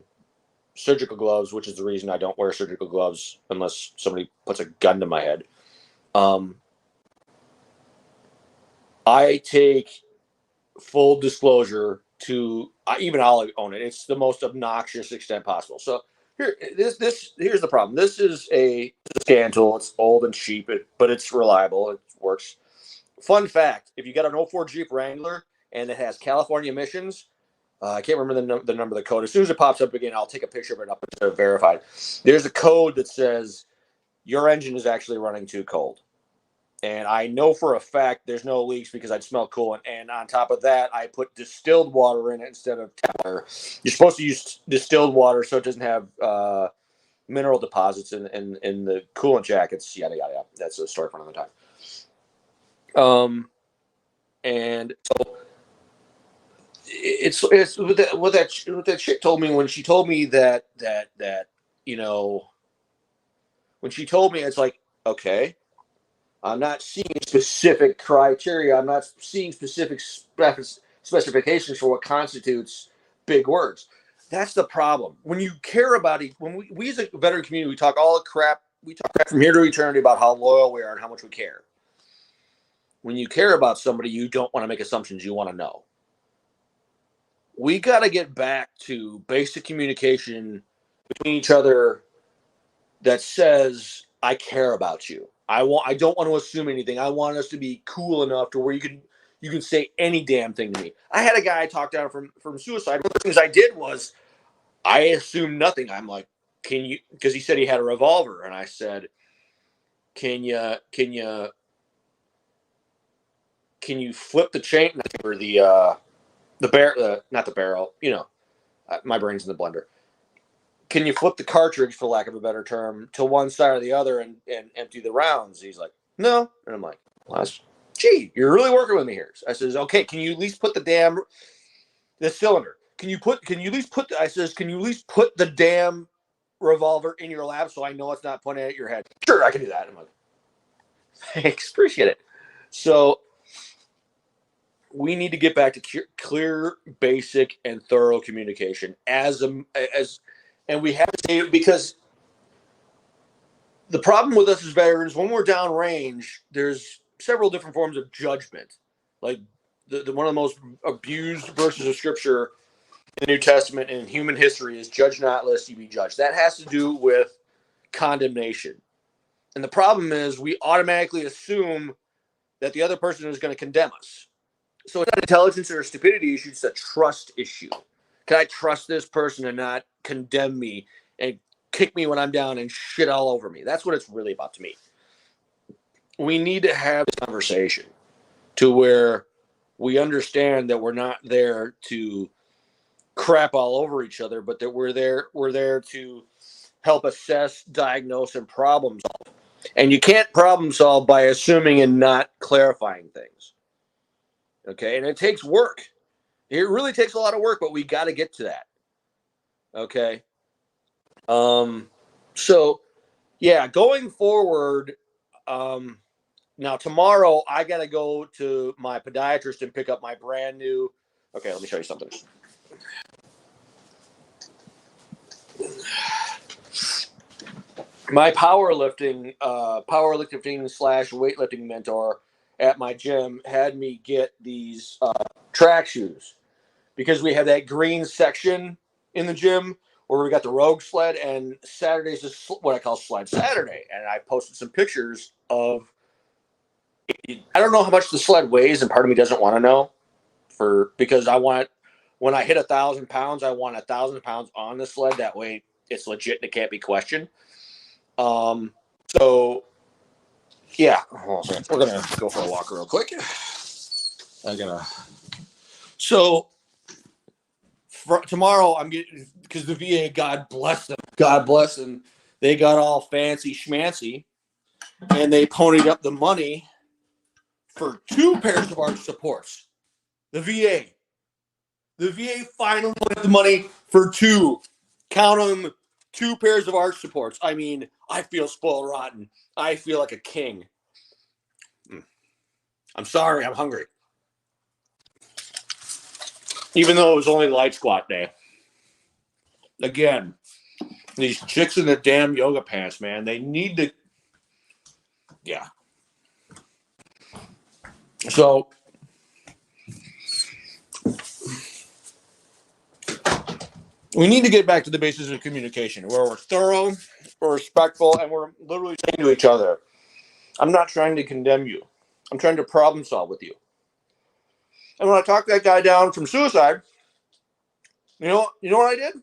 surgical gloves, which is the reason I don't wear surgical gloves unless somebody puts a gun to my head. I take full disclosure to even I'll own it. It's the most obnoxious extent possible. So here's the problem. This is a scan tool. It's old and cheap, but it's reliable. It works. Fun fact: if you got an 04 Jeep Wrangler and it has California emissions, I can't remember the number of the code. As soon as it pops up again, I'll take a picture of it up to verify. There's a code that says your engine is actually running too cold. And I know for a fact there's no leaks because I'd smell coolant. And on top of that, I put distilled water in it instead of tap water. You're supposed to use distilled water so it doesn't have mineral deposits in the coolant jackets. Yada, yada, yada. That's a story for another time. And so it's what that chick told me when she told me that when she told me, it's like, okay, I'm not seeing specific criteria. I'm not seeing specific specifications for what constitutes big words. That's the problem. When you care about it, when we as a veteran community, we talk all the crap. We talk crap from here to eternity about how loyal we are and how much we care. When you care about somebody, you don't want to make assumptions. You want to know. We got to get back to basic communication between each other that says, I care about you. I don't want to assume anything. I want us to be cool enough to where you can say any damn thing to me. I had a guy I talked down from suicide. One of the things I did was I assumed nothing. I'm like, can you, because he said he had a revolver, and I said, can you flip the chain or the barrel, not the barrel, my brain's in the blender. Can you flip the cartridge, for lack of a better term, to one side or the other and empty the rounds? He's like, no. And I'm like, well, gee, you're really working with me here. I says, okay, can you at least put the cylinder? Can you at least put the damn revolver in your lap so I know it's not pointing at your head? Sure, I can do that. I'm like, thanks, appreciate it. So we need to get back to clear, basic, and thorough communication and we have to say it because the problem with us as veterans, when we're downrange, there's several different forms of judgment. Like the one of the most abused verses of scripture in the New Testament and in human history is judge not lest you be judged. That has to do with condemnation. And the problem is we automatically assume that the other person is going to condemn us. So it's not an intelligence or a stupidity issue, it's a trust issue. Can I trust this person and not condemn me and kick me when I'm down and shit all over me? That's what it's really about to me. We need to have this conversation to where we understand that we're not there to crap all over each other, but that we're there to help assess, diagnose, and problem solve. And you can't problem solve by assuming and not clarifying things. Okay, and it takes work. It really takes a lot of work, but we got to get to that. Okay. So yeah, going forward, now tomorrow I got to go to my podiatrist and pick up my brand new. Okay, let me show you something. My powerlifting / weightlifting mentor at my gym had me get these track shoes because we have that green section in the gym where we got the Rogue sled, and Saturday's is what I call Sled Saturday. And I posted some pictures of, I don't know how much the sled weighs, and part of me doesn't want to know because when I hit 1,000 pounds, I want 1,000 pounds on the sled. That way it's legit and it can't be questioned. So yeah, we're going to go for a walk real quick. Tomorrow I'm getting, because the VA, God bless them, they got all fancy schmancy and they ponied up the money for 2 pairs of arch supports. The VA finally put the money for 2. Count them, 2 pairs of arch supports. I mean, I feel spoiled rotten. I feel like a king. I'm sorry, I'm hungry. Even though it was only light squat day. Again, these chicks in the damn yoga pants, man, they need to. Yeah. So we need to get back to the basis of communication where we're thorough, we're respectful, and we're literally saying to each other, I'm not trying to condemn you. I'm trying to problem solve with you. And when I talked that guy down from suicide, you know what I did?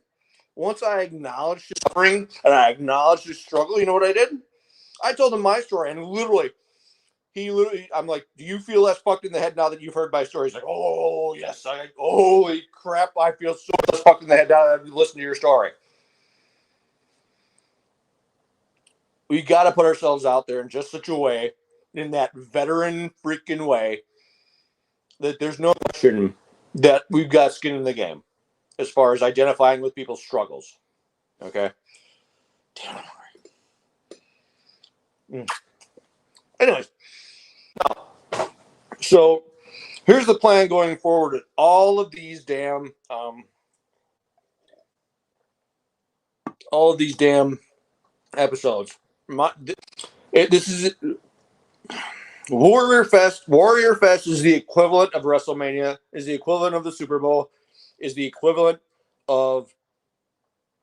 Once I acknowledged his suffering and I acknowledged his struggle, you know what I did? I told him my story, and I'm like, do you feel less fucked in the head now that you've heard my story? He's like, oh, yes. Holy crap, I feel so less fucked in the head now that I've listened to your story. We got to put ourselves out there in just such a way, in that veteran freaking way, that there's no question that we've got skin in the game as far as identifying with people's struggles. Okay? Damn, I'm hungry. Anyways, so here's the plan going forward at all of these damn episodes. This is Warrior Fest. Warrior Fest is the equivalent of WrestleMania, is the equivalent of the Super Bowl, is the equivalent of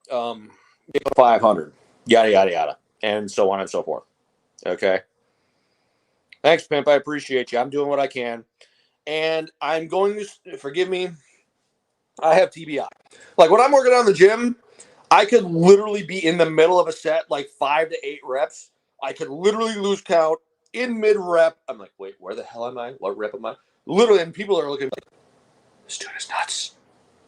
500, yada yada yada, and so on and so forth. Okay. Thanks, Pimp. I appreciate you. I'm doing what I can, and I'm going to forgive me. I have TBI. Like when I'm working on the gym, I could literally be in the middle of a set, like 5 to 8 reps. I could literally lose count in mid rep. I'm like, wait, where the hell am I? What rep am I? Literally, and people are looking like, this dude is nuts.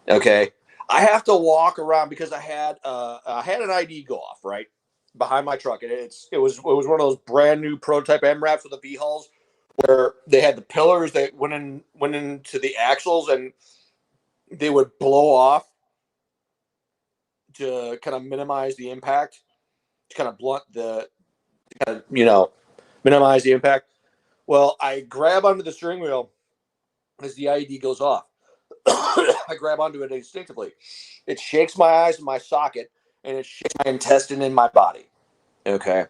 Okay, I have to walk around because I had an ID go off right behind my truck, and it was one of those brand new prototype M wraps with the V hulls where they had the pillars that went into the axles and they would blow off to kind of minimize the impact, to kind of blunt the kind of minimize the impact. Well, I grab onto the steering wheel as the IED goes off. I grab onto it instinctively. It shakes my eyes in my socket, and it shakes my intestine in my body. Okay.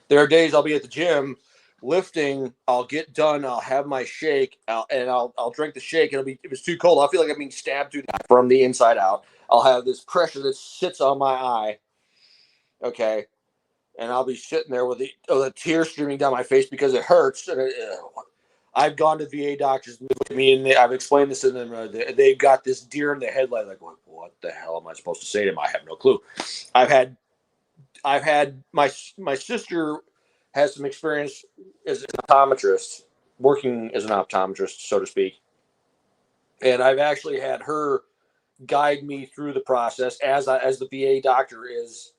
There are days I'll be at the gym lifting. I'll get done. I'll have my shake, I'll drink the shake. If it's too cold, I'll feel like I'm being stabbed from the inside out. I'll have this pressure that sits on my eye. Okay. And I'll be sitting there with the tears streaming down my face because it hurts. And I've gone to VA doctors with me, and I've explained this to them. They've got this deer in the headlight. Like, what the hell am I supposed to say to them? I have no clue. I've had my sister has some experience as an optometrist, working as an optometrist, so to speak, and I've actually had her guide me through the process as the VA doctor is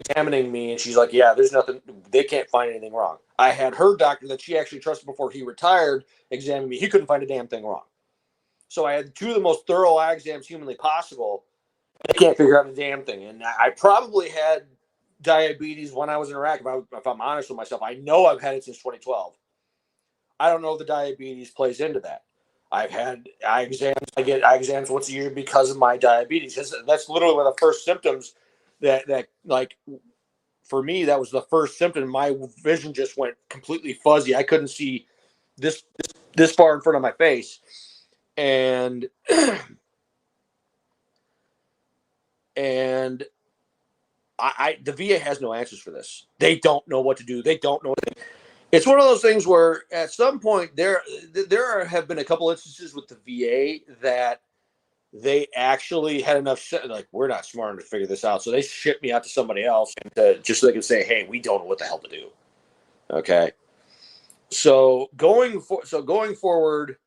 examining me, and she's like, yeah, there's nothing, they can't find anything wrong. I had her doctor that she actually trusted before he retired examine me. He couldn't find a damn thing wrong. So I had 2 of the most thorough eye exams humanly possible. I can't figure out a damn thing. And I probably had diabetes when I was in Iraq. If I'm honest with myself, I know I've had it since 2012. I don't know if the diabetes plays into that. I've had eye exams. I get eye exams once a year because of my diabetes. That's literally one of the first symptoms that like, for me, that was the first symptom. My vision just went completely fuzzy. I couldn't see this far in front of my face. And the VA has no answers for this. They don't know what to do. They don't know. It's one of those things where at some point there have been a couple instances with the VA that they actually had enough like, we're not smart enough to figure this out, so they shipped me out to somebody else just so they can say, hey, we don't know what the hell to do. Okay, so going forward,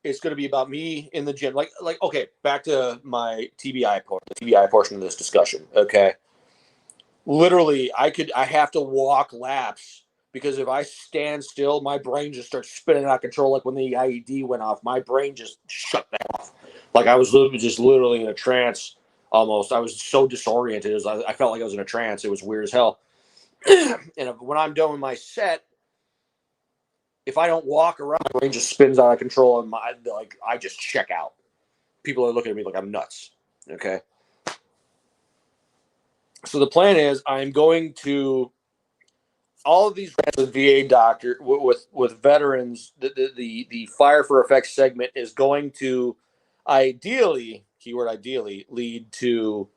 it's going to be about me in the gym. Like okay, back to my TBI portion of this discussion. Okay, literally, I have to walk laps because if I stand still, my brain just starts spinning out of control. Like when the IED went off, my brain just shut off. Like I was literally in a trance almost. I was so disoriented. I felt like I was in a trance. It was weird as hell. And when I'm done with my set, if I don't walk around, my brain just spins out of control, and I just check out. People are looking at me like I'm nuts. Okay. So the plan is I'm going to all of these with VA doctor with veterans. The Fire for Effect segment is going to ideally, keyword ideally, lead to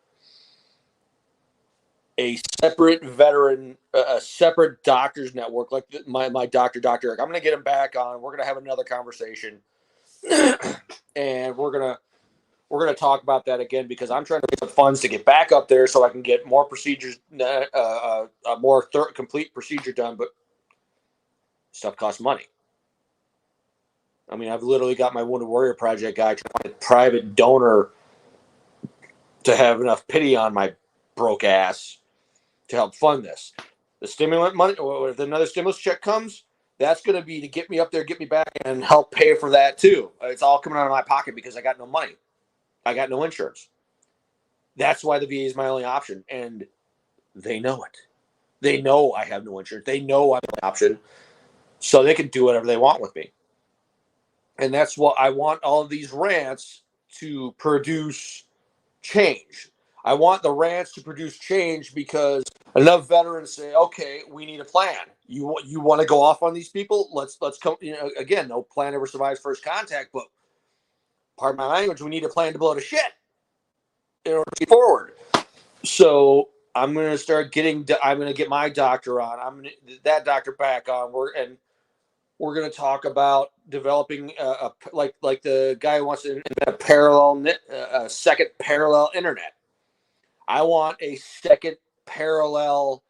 a separate veteran, a separate doctors network, like my doctor. I'm going to get him back on. We're going to have another conversation, and we're gonna talk about that again because I'm trying to raise some funds to get back up there so I can get more procedures, a more complete procedure done. But stuff costs money. I mean, I've literally got my Wounded Warrior Project guy trying to find a private donor to have enough pity on my broke ass to help fund this. The stimulant money, or if another stimulus check comes, that's going to be to get me up there, get me back, and help pay for that too. It's all coming out of my pocket because I got no money. I got no insurance. That's why the VA is my only option, and they know it. They know I have no insurance. They know I'm an option. So they can do whatever they want with me. And that's what I want all of these rants to produce change. I want the rants to produce change because enough veterans say, okay, we need a plan. You want to go off on these people? Let's come, again, no plan ever survives first contact, but pardon my language, we need a plan to blow the shit in order to get forward. So I'm going to get my doctor on. I'm going to that doctor back on. We're going to talk about developing like the guy who wants to invent a second parallel internet. I want a second parallel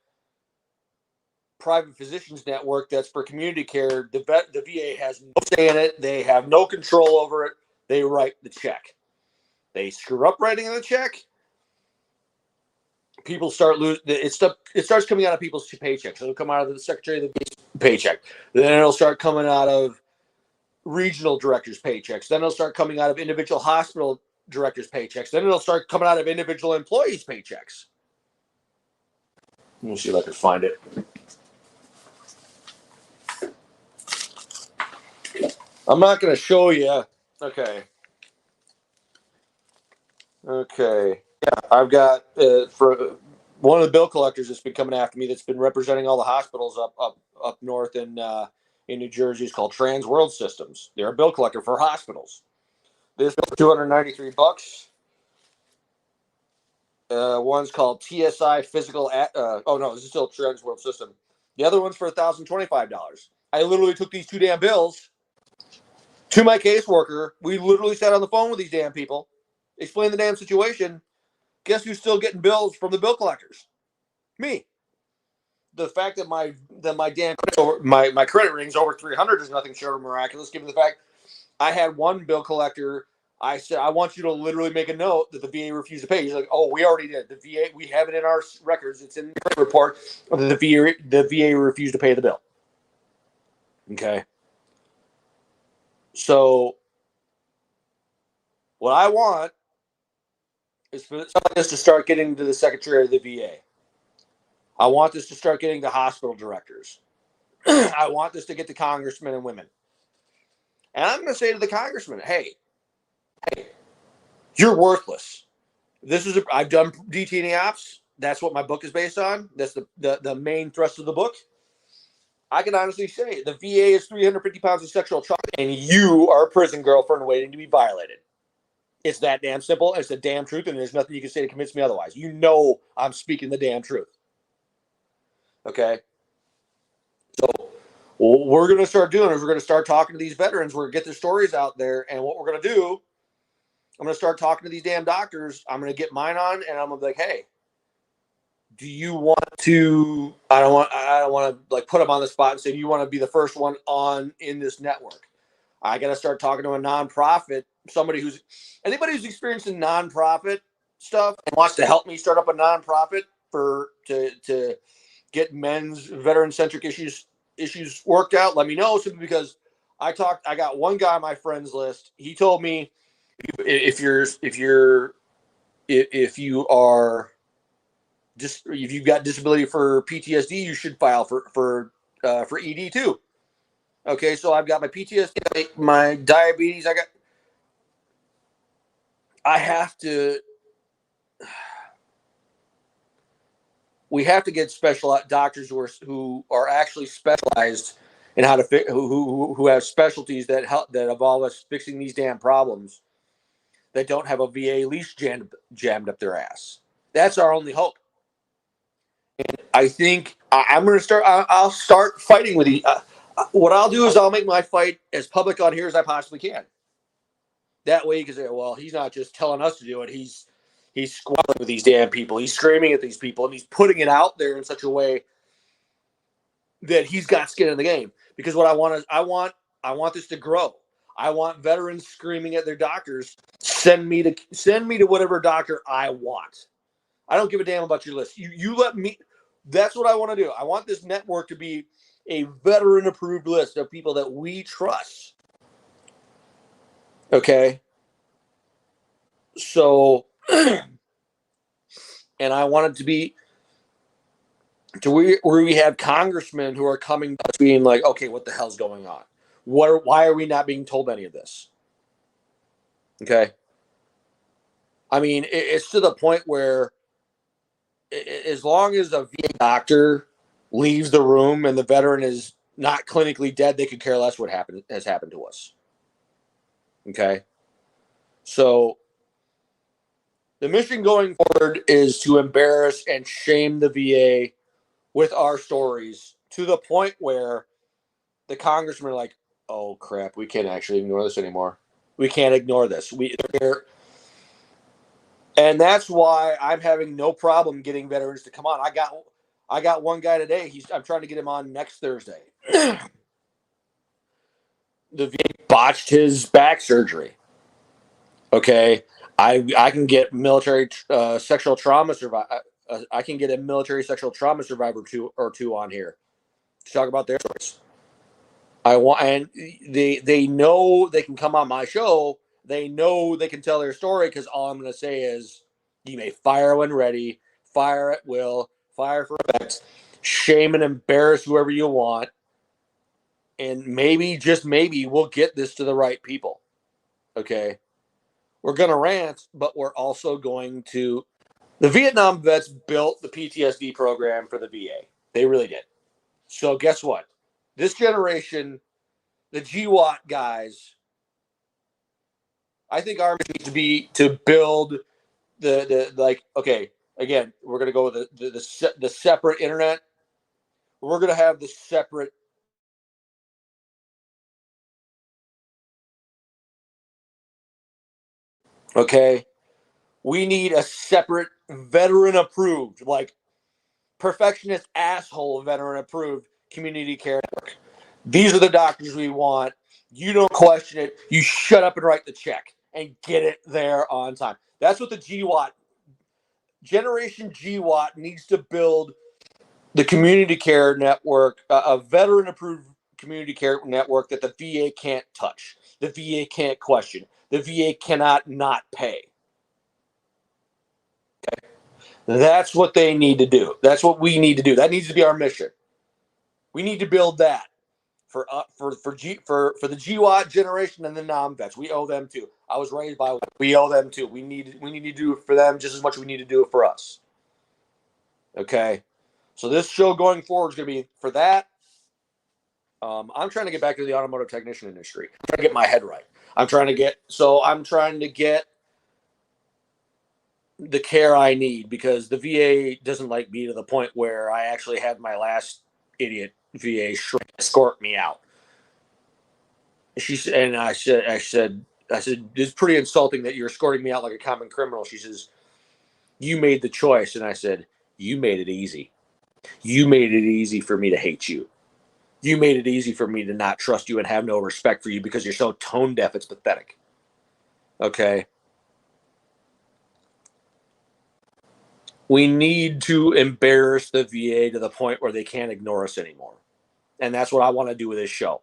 private physicians network that's for community care. The VA has no say in it. They have no control over it. They write the check. They screw up writing the check. People start losing it. It starts coming out of people's paychecks. It'll come out of the Secretary of the VA's paycheck. Then it'll start coming out of regional directors' paychecks. Then it'll start coming out of individual hospital directors' paychecks. Then it'll start coming out of individual employees' paychecks. Let me see if I can find it. I'm not going to show you. Okay. Yeah, I've got for one of the bill collectors that's been coming after me. That's been representing all the hospitals up north in New Jersey. Is called Trans World Systems. They're a bill collector for hospitals. This bill $293. One's called TSI Physical. Oh no, this is still Trans World System. The other one's for $1,025. I literally took these two damn bills to my caseworker. We literally sat on the phone with these damn people, explained the damn situation. Guess who's still getting bills from the bill collectors? Me. The fact that my damn my credit rating's over 300 is nothing short of miraculous, given the fact I had one bill collector. I said, I want you to literally make a note that the VA refused to pay. He's like, oh, we already did. The VA, we have it in our records. It's in the report. The VA refused to pay the bill. Okay. So what I want is for something like this to start getting to the Secretary of the VA. I want this to start getting to hospital directors. I want this to get to congressmen and women. And I'm going to say to the congressman, hey, you're worthless. I've done detainee ops. That's what my book is based on. That's the main thrust of the book. I can honestly say the VA is 350 pounds of sexual chocolate, and you are a prison girlfriend waiting to be violated. It's that damn simple. It's the damn truth, and there's nothing you can say to convince me otherwise. You know I'm speaking the damn truth. Okay? So what we're going to start doing is we're going to start talking to these veterans. We're going to get their stories out there, and what we're going to do, I'm going to start talking to these damn doctors. I'm going to get mine on, and I'm going to be like, hey, do you want to, I don't want to like put them on the spot and say, do you want to be the first one on in this network? I got to start talking to a nonprofit, anybody who's experienced in nonprofit stuff and wants to help me start up a nonprofit to get men's veteran-centric issues worked out. Let me know, simply because I got one guy on my friends list. He told me if you've got disability for PTSD, you should file for ED too. Okay, so I've got my PTSD, my diabetes. We have to get special doctors who are actually specialized in how to fix, who have specialties that involve us fixing these damn problems, that don't have a VA leash jammed up their ass. That's our only hope. And I think I'm going to start. I'll start fighting with you. What I'll do is I'll make my fight as public on here as I possibly can. That way you can say, well, he's not just telling us to do it. He's squabbling with these damn people. He's screaming at these people, and he's putting it out there in such a way that he's got skin in the game. Because what I want is I want this to grow. I want veterans screaming at their doctors, send me to whatever doctor I want. I don't give a damn about your list. You let me. That's what I want to do. I want this network to be a veteran-approved list of people that we trust. Okay? So, and I want it to be where we have congressmen who are coming to us being like, okay, what the hell's going on? Why are we not being told any of this? Okay. I mean, it's to the point where as long as a VA doctor leaves the room and the veteran is not clinically dead, they could care less what has happened to us. Okay. So the mission going forward is to embarrass and shame the VA with our stories to the point where the congressmen are like, oh crap, we can't actually ignore this anymore. We can't ignore this. And that's why I'm having no problem getting veterans to come on. I got one guy today. I'm trying to get him on next Thursday. The VA botched his back surgery. Okay, I can get military sexual trauma survivor. I can get a military sexual trauma survivor two on here to talk about their stories. I want, and they know they can come on my show. They know they can tell their story because all I'm going to say is, you may fire when ready, fire at will, fire for effect, shame and embarrass whoever you want, and maybe, just maybe, we'll get this to the right people. Okay, we're going to rant, but we're also going to. The Vietnam vets built the PTSD program for the VA. They really did. So guess what? This generation, the GWAT guys, I think our mission needs to be to build the like. Okay, again, we're gonna go with the separate internet. We're gonna have the separate. Okay, we need a separate veteran approved, like perfectionist asshole veteran approved community care network. These are the doctors we want. You don't question it. You shut up and write the check and get it there on time. That's what the GWAT generation GWAT needs to build. The community care network, a veteran approved community care network that the VA can't touch, the VA can't question, the VA cannot not pay. Okay? That's what they need to do. That's what we need to do. That needs to be our mission. We need to build that for the GWAT generation and the non vets. We owe them too. I was raised by. We owe them too. We need to do it for them just as much as we need to do it for us. Okay. So this show going forward is going to be for that. I'm trying to get back to the automotive technician industry. I'm trying to get my head right. I'm trying to get the care I need because the VA doesn't like me to the point where I actually had my last idiot VA escort me out. She said, and I said, it's pretty insulting that you're escorting me out like a common criminal. She says, you made the choice. And I said, you made it easy. You made it easy for me to hate you. You made it easy for me to not trust you and have no respect for you because you're so tone deaf, it's pathetic. Okay. We need to embarrass the VA to the point where they can't ignore us anymore. And that's what I want to do with this show.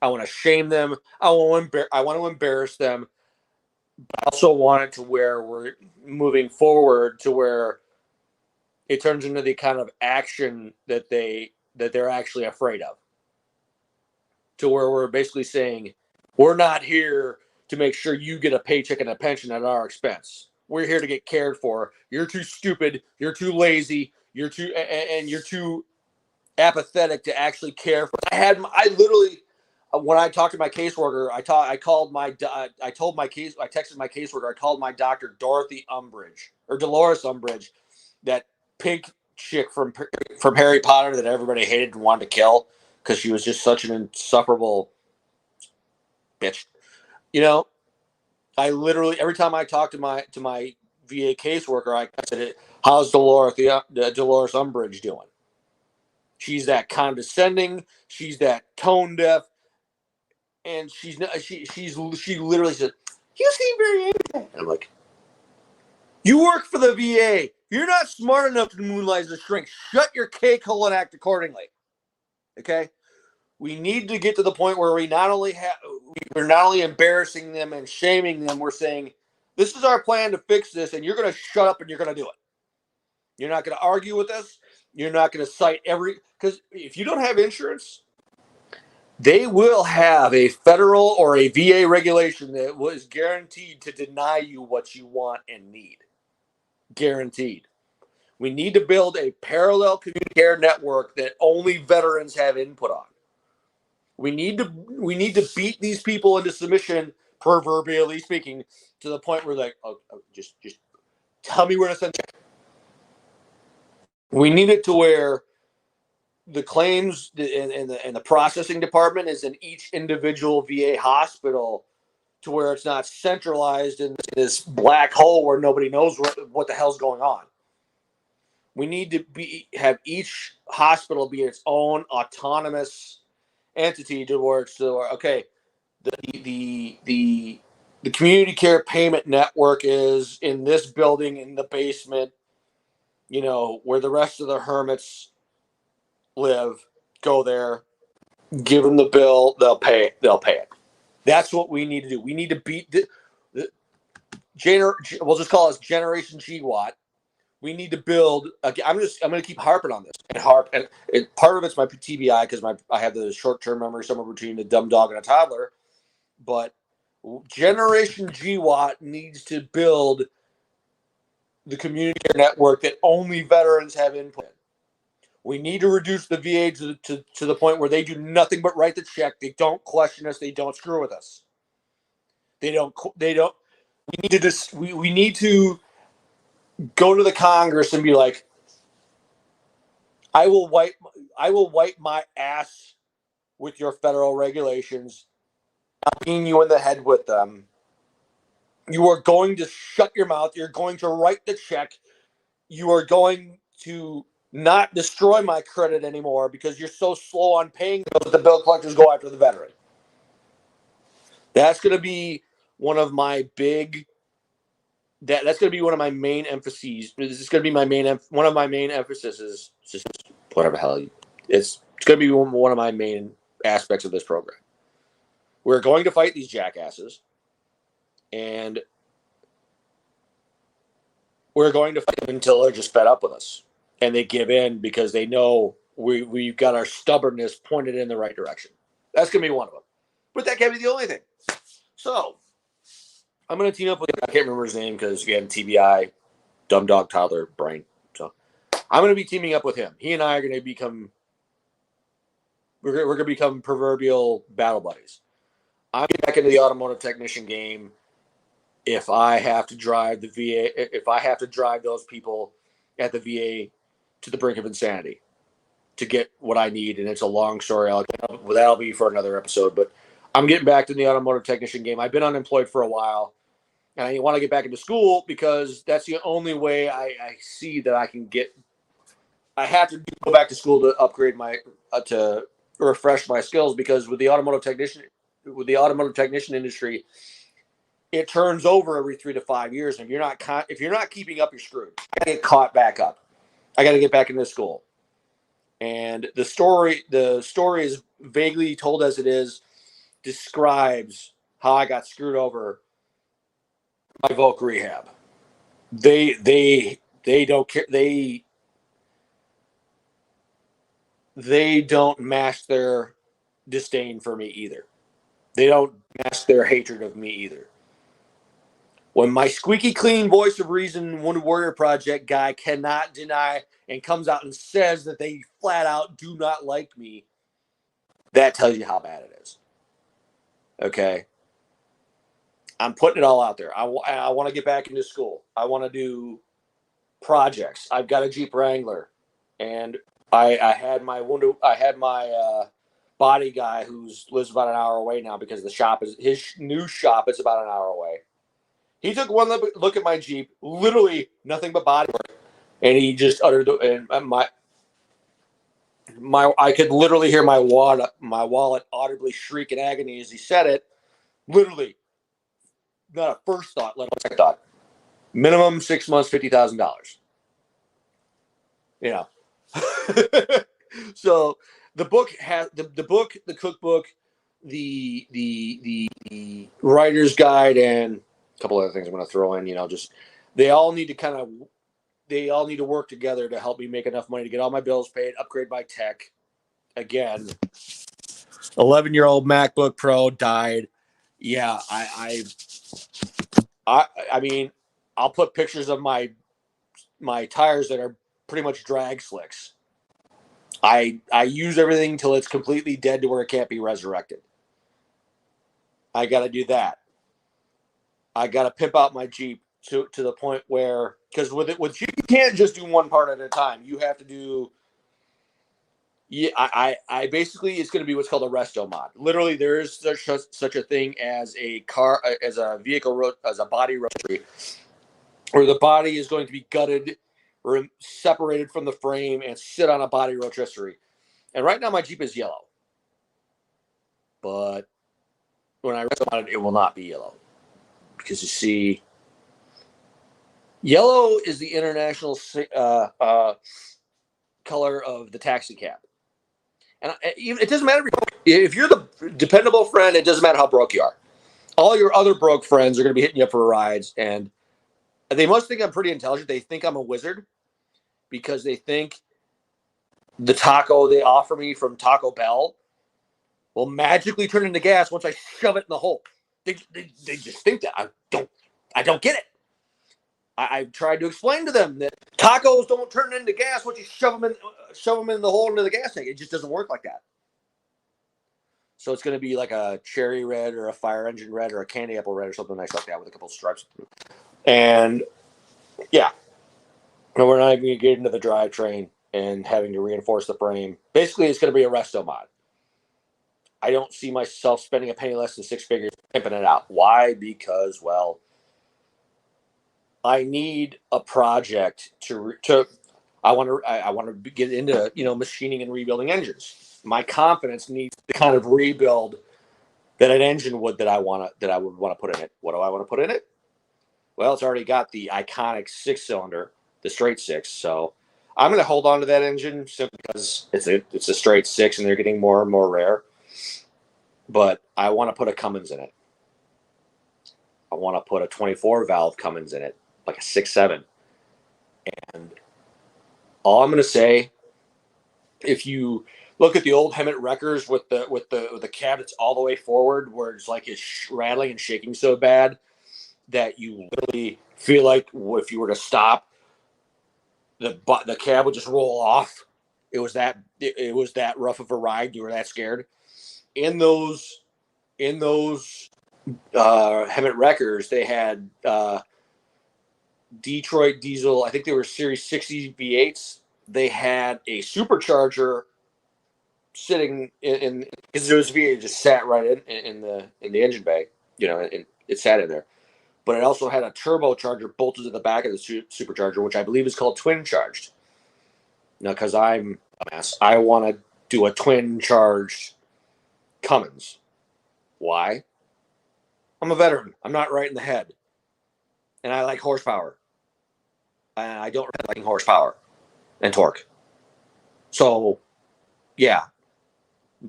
I want to shame them. I want to embarrass them. But I also want it to where we're moving forward to where it turns into the kind of action that they're actually afraid of. To where we're basically saying, we're not here to make sure you get a paycheck and a pension at our expense. We're here to get cared for. You're too stupid. You're too lazy. You're too apathetic to actually care for. I literally, when I talked to my caseworker, I texted my caseworker, I called my doctor, Dorothy Umbridge, or Dolores Umbridge, that pink chick from Harry Potter that everybody hated and wanted to kill because she was just such an insufferable bitch. You know, I literally every time I talk to my VA caseworker, I said, "How's Dolores Umbridge doing?" She's that condescending. She's that tone deaf, and she literally said, "You seem very angry." And I'm like, "You work for the VA. You're not smart enough to moonlight as a shrink. Shut your cake hole and act accordingly." Okay. We need to get to the point where we're not only embarrassing them and shaming them, we're saying, this is our plan to fix this, and you're going to shut up and you're going to do it. You're not going to argue with us. You're not going to cite because if you don't have insurance, they will have a federal or a VA regulation that was guaranteed to deny you what you want and need. Guaranteed. We need to build a parallel community care network that only veterans have input on. We need to beat these people into submission, proverbially speaking, to the point where like, just tell me where to send check. We need it to where the claims and the processing department is in each individual VA hospital, to where it's not centralized in this black hole where nobody knows what the hell's going on. We need to have each hospital be its own autonomous entity to where it's okay. The community care payment network is in this building in the basement, where the rest of the hermits live. Go there, give them the bill, they'll pay it. That's what we need to do. We need to beat we'll just call it Generation GWAT. We need to build. I'm going to keep harping on this and part of it's my TBI because I have the short-term memory somewhere between a dumb dog and a toddler. But Generation GWAT needs to build the community care network that only veterans have input in. We need to reduce the VA to the point where they do nothing but write the check. They don't question us. They don't screw with us. They don't. We need to go to the Congress and be like, I will wipe my ass with your federal regulations. I'm beating you in the head with them. You are going to shut your mouth. You're going to write the check. You are going to not destroy my credit anymore because you're so slow on paying those. The bill collectors go after the veteran. That's going to be one of my big. That's going to be one of my main emphases. This is going to be one of my main emphases is just whatever the hell. It's going to be one of my main aspects of this program. We're going to fight these jackasses, and we're going to fight them until they're just fed up with us and they give in because they know we've got our stubbornness pointed in the right direction. That's going to be one of them. But that can't be the only thing. So I'm going to team up with, I can't remember his name because, again, TBI, dumb dog, toddler, brain. So I'm going to be teaming up with him. He and I are going to become, we're going to become proverbial battle buddies. I'm getting back into the automotive technician game. If I have to drive the VA, if I have to drive those people at the VA to the brink of insanity to get what I need, and it's a long story. That'll be for another episode. But I'm getting back to the automotive technician game. I've been unemployed for a while, and I want to get back into school because that's the only way I see that I can get. I have to go back to school to upgrade to refresh my skills because with the automotive technician industry, it turns over every 3 to 5 years. And if you're not keeping up, you're screwed. I gotta get caught back up. I got to get back into school. And the story is vaguely told as it is, describes how I got screwed over by Volk Rehab. They don't care. They don't mask their disdain for me either. They don't mask their hatred of me either. When my squeaky clean voice of reason, Wounded Warrior Project guy cannot deny and comes out and says that they flat out do not like me, that tells you how bad it is. Okay? I'm putting it all out there. I want to get back into school. I want to do projects. I've got a Jeep Wrangler, and I had my body guy who lives about an hour away now because his new shop is about an hour away. He took one look at my Jeep, literally nothing but body work, and he just uttered I could literally hear my wallet audibly shriek in agony as he said it. Literally, not a first thought, let alone a second thought. Minimum 6 months, $50,000. So the book has the cookbook, the writer's guide, and a couple other things I'm going to throw in. Just they all need to kind of they all need to work together to help me make enough money to get all my bills paid, upgrade my tech. Again, 11-year-old MacBook Pro died. Yeah, I mean, I'll put pictures of my tires that are pretty much drag slicks. I use everything till it's completely dead to where it can't be resurrected. I got to do that. I got to pimp out my Jeep to the point where, because with Jeep, you can't just do one part at a time. You have to do. Yeah, I basically, it's going to be what's called a resto mod. Literally, there is such a thing as a car, as a vehicle, as a body roastery, where the body is going to be gutted or separated from the frame and sit on a body rotisserie. And right now my Jeep is yellow. But when I resto mod it will not be yellow. Because you see, yellow is the international color of the taxi cab. And it doesn't matter if you're the dependable friend, it doesn't matter how broke you are. All your other broke friends are going to be hitting you up for rides, and they must think I'm pretty intelligent. They think I'm a wizard because they think the taco they offer me from Taco Bell will magically turn into gas once I shove it in the hole. They just think that. I don't get it. I've tried to explain to them that tacos don't turn into gas once you shove them in the hole into the gas tank. It just doesn't work like that. So it's going to be like a cherry red or a fire engine red or a candy apple red or something nice like that with a couple stripes. And yeah, no, we're not even going to get into the drivetrain and having to reinforce the frame. Basically, it's going to be a resto mod. I don't see myself spending a penny less than 6 figures pimping it out. Why? Because, well, I need a project I want to get into, machining and rebuilding engines. My confidence needs the kind of rebuild that an engine would that I would want to put in it. What do I want to put in it? Well, it's already got the iconic 6-cylinder, the straight six. So I'm going to hold on to that engine simply because it's a straight six and they're getting more and more rare. But I want to put a Cummins in it. I want to put a 24 valve Cummins in it, like a 6.7. And all I'm going to say, if you look at the old Hemet wreckers with the cab that's all the way forward, where it's like it's rattling and shaking so bad that you literally feel like if you were to stop, the cab would just roll off. It was that rough of a ride. You were that scared. In those Hemet wreckers, they had Detroit diesel. I think they were Series 60 V8s. They had a supercharger sitting in because there was V8 just sat right in the engine bay. And it sat in there. But it also had a turbocharger bolted to the back of the supercharger, which I believe is called twin charged. Now, because I'm a mess, I want to do a twin charged Cummins. Why? I'm a veteran. I'm not right in the head. And I like horsepower. And I don't like horsepower and torque. So, yeah.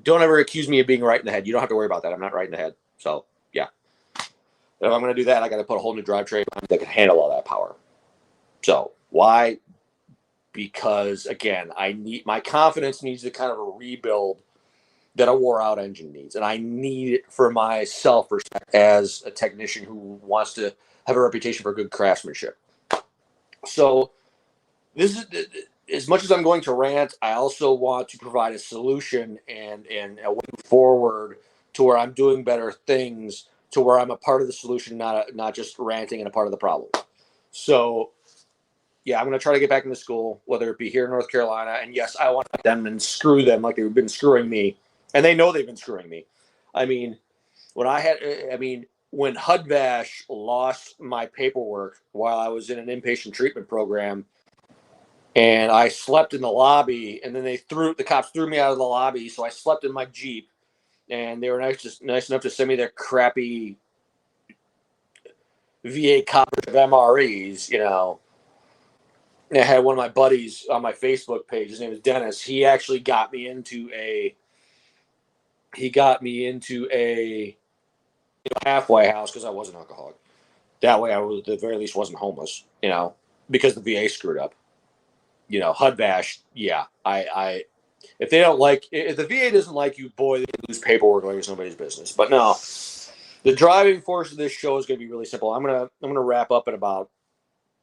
Don't ever accuse me of being right in the head. You don't have to worry about that. I'm not right in the head. So, yeah. If I'm going to do that, I got to put a whole new drivetrain that can handle all that power. So, why? Because, again, my confidence needs the kind of a rebuild that a wore-out engine needs. And I need it for my self-respect as a technician who wants to have a reputation for good craftsmanship. So, this is, as much as I'm going to rant, I also want to provide a solution and a way forward to where I'm doing better things, to where I'm a part of the solution, not just ranting and a part of the problem. So, yeah, I'm going to try to get back into school, whether it be here in North Carolina. And yes, I want them and screw them like they've been screwing me. And they know they've been screwing me. I mean, when HUD-VASH lost my paperwork while I was in an inpatient treatment program, and I slept in the lobby, and then the cops threw me out of the lobby, so I slept in my Jeep, and they were nice enough to send me their crappy VA coverage of MREs, And I had one of my buddies on my Facebook page. His name is Dennis. He actually got me into a halfway house because I was an alcoholic. That way, I was at the very least wasn't homeless. because the VA screwed up. You know, HUD bash. Yeah, I if they don't like, if the VA doesn't like you, boy, they lose paperwork like it's nobody's business. But no, the driving force of this show is going to be really simple. I'm gonna wrap up in about